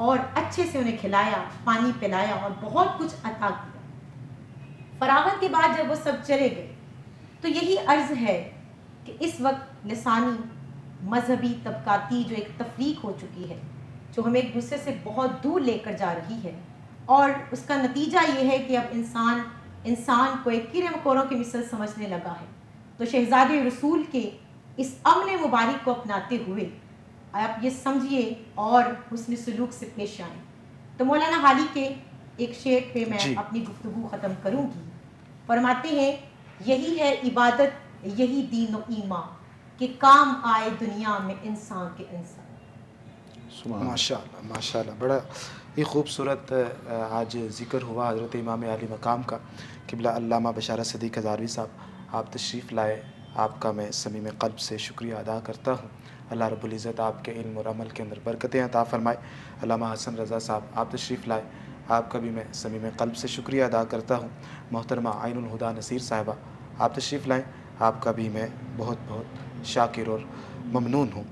اور اچھے سے انہیں کھلایا، پانی پلایا اور بہت کچھ عطا کیا۔ فراغت کے بعد جب وہ سب چلے گئے تو یہی عرض ہے کہ اس وقت لسانی مذہبی طبقاتی جو ایک تفریق ہو چکی ہے، جو ہمیں ایک دوسرے سے بہت دور لے کر جا رہی ہے، اور اس کا نتیجہ یہ ہے کہ اب انسان کو ایک کیڑے مکوڑوں کی مثل سمجھنے لگا ہے۔ تو شہزادے رسول کے اس عمل مبارک کو اپناتے ہوئے آپ یہ سمجھیے اور حسن سلوک سے پیش آئیں۔ تو مولانا حالی کے ایک شعر پہ میں اپنی گفتگو ختم کروں گی۔ فرماتے ہیں یہی ہے عبادت، یہی دین و ایمان، کہ کام آئے دنیا میں انسان کے انسان۔ ماشاء اللہ ماشاء اللہ، بڑا ہی خوبصورت آج ذکر ہوا حضرت امام عالی مقام کا۔ قبلہ علامہ بشارت صدیق ہزاروی صاحب آپ تشریف لائے، آپ کا میں صمیم قلب سے شکریہ ادا کرتا ہوں۔ اللہ رب العزت آپ کے علم اور عمل کے اندر برکتیں عطا فرمائے۔ علامہ حسن رضا صاحب آپ تشریف لائے، آپ کا بھی میں صمیم قلب سے شکریہ ادا کرتا ہوں۔ محترمہ عین الہدا نصیر صاحبہ آپ تشریف لائیں، آپ کا بھی میں بہت بہت شاکر اور ممنون ہوں۔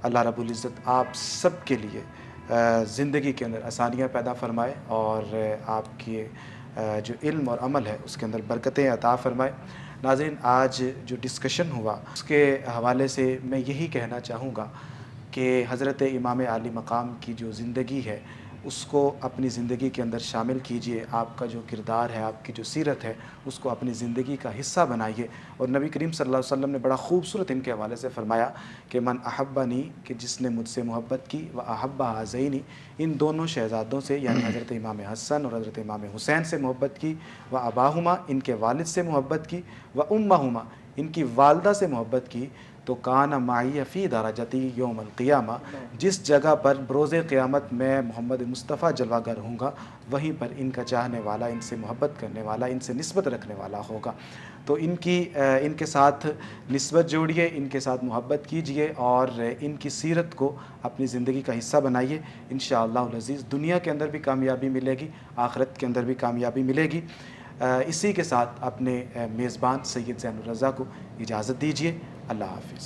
اللہ رب العزت آپ سب کے لیے زندگی کے اندر آسانیاں پیدا فرمائے، اور آپ کے جو علم اور عمل ہے اس کے اندر برکتیں عطا فرمائے۔ ناظرین، آج جو ڈسکشن ہوا اس کے حوالے سے میں یہی کہنا چاہوں گا کہ حضرت امام عالی مقام کی جو زندگی ہے اس کو اپنی زندگی کے اندر شامل کیجئے۔ آپ کا جو کردار ہے، آپ کی جو سیرت ہے، اس کو اپنی زندگی کا حصہ بنائیے۔ اور نبی کریم صلی اللہ علیہ وسلم نے بڑا خوبصورت ان کے حوالے سے فرمایا کہ من احبنی، کہ جس نے مجھ سے محبت کی، و احب ہذینی، ان دونوں شہزادوں سے یعنی حضرت امام حسن اور حضرت امام حسین سے محبت کی، و اباہما، ان کے والد سے محبت کی، و امہما، ان کی والدہ سے محبت کی، تو کان معی فی درجتی یوم القیامہ، جس جگہ پر بروز قیامت میں محمد مصطفیٰ جلوہ گر ہوں گا وہیں پر ان کا چاہنے والا، ان سے محبت کرنے والا، ان سے نسبت رکھنے والا ہوگا۔ تو ان کے ساتھ نسبت جوڑیے، ان کے ساتھ محبت کیجئے، اور ان کی سیرت کو اپنی زندگی کا حصہ بنائیے۔ انشاءاللہ العزیز دنیا کے اندر بھی کامیابی ملے گی، آخرت کے اندر بھی کامیابی ملے گی۔ اسی کے ساتھ اپنے میزبان سید زین الرضا کو اجازت دیجیے۔ اللہ حافظ۔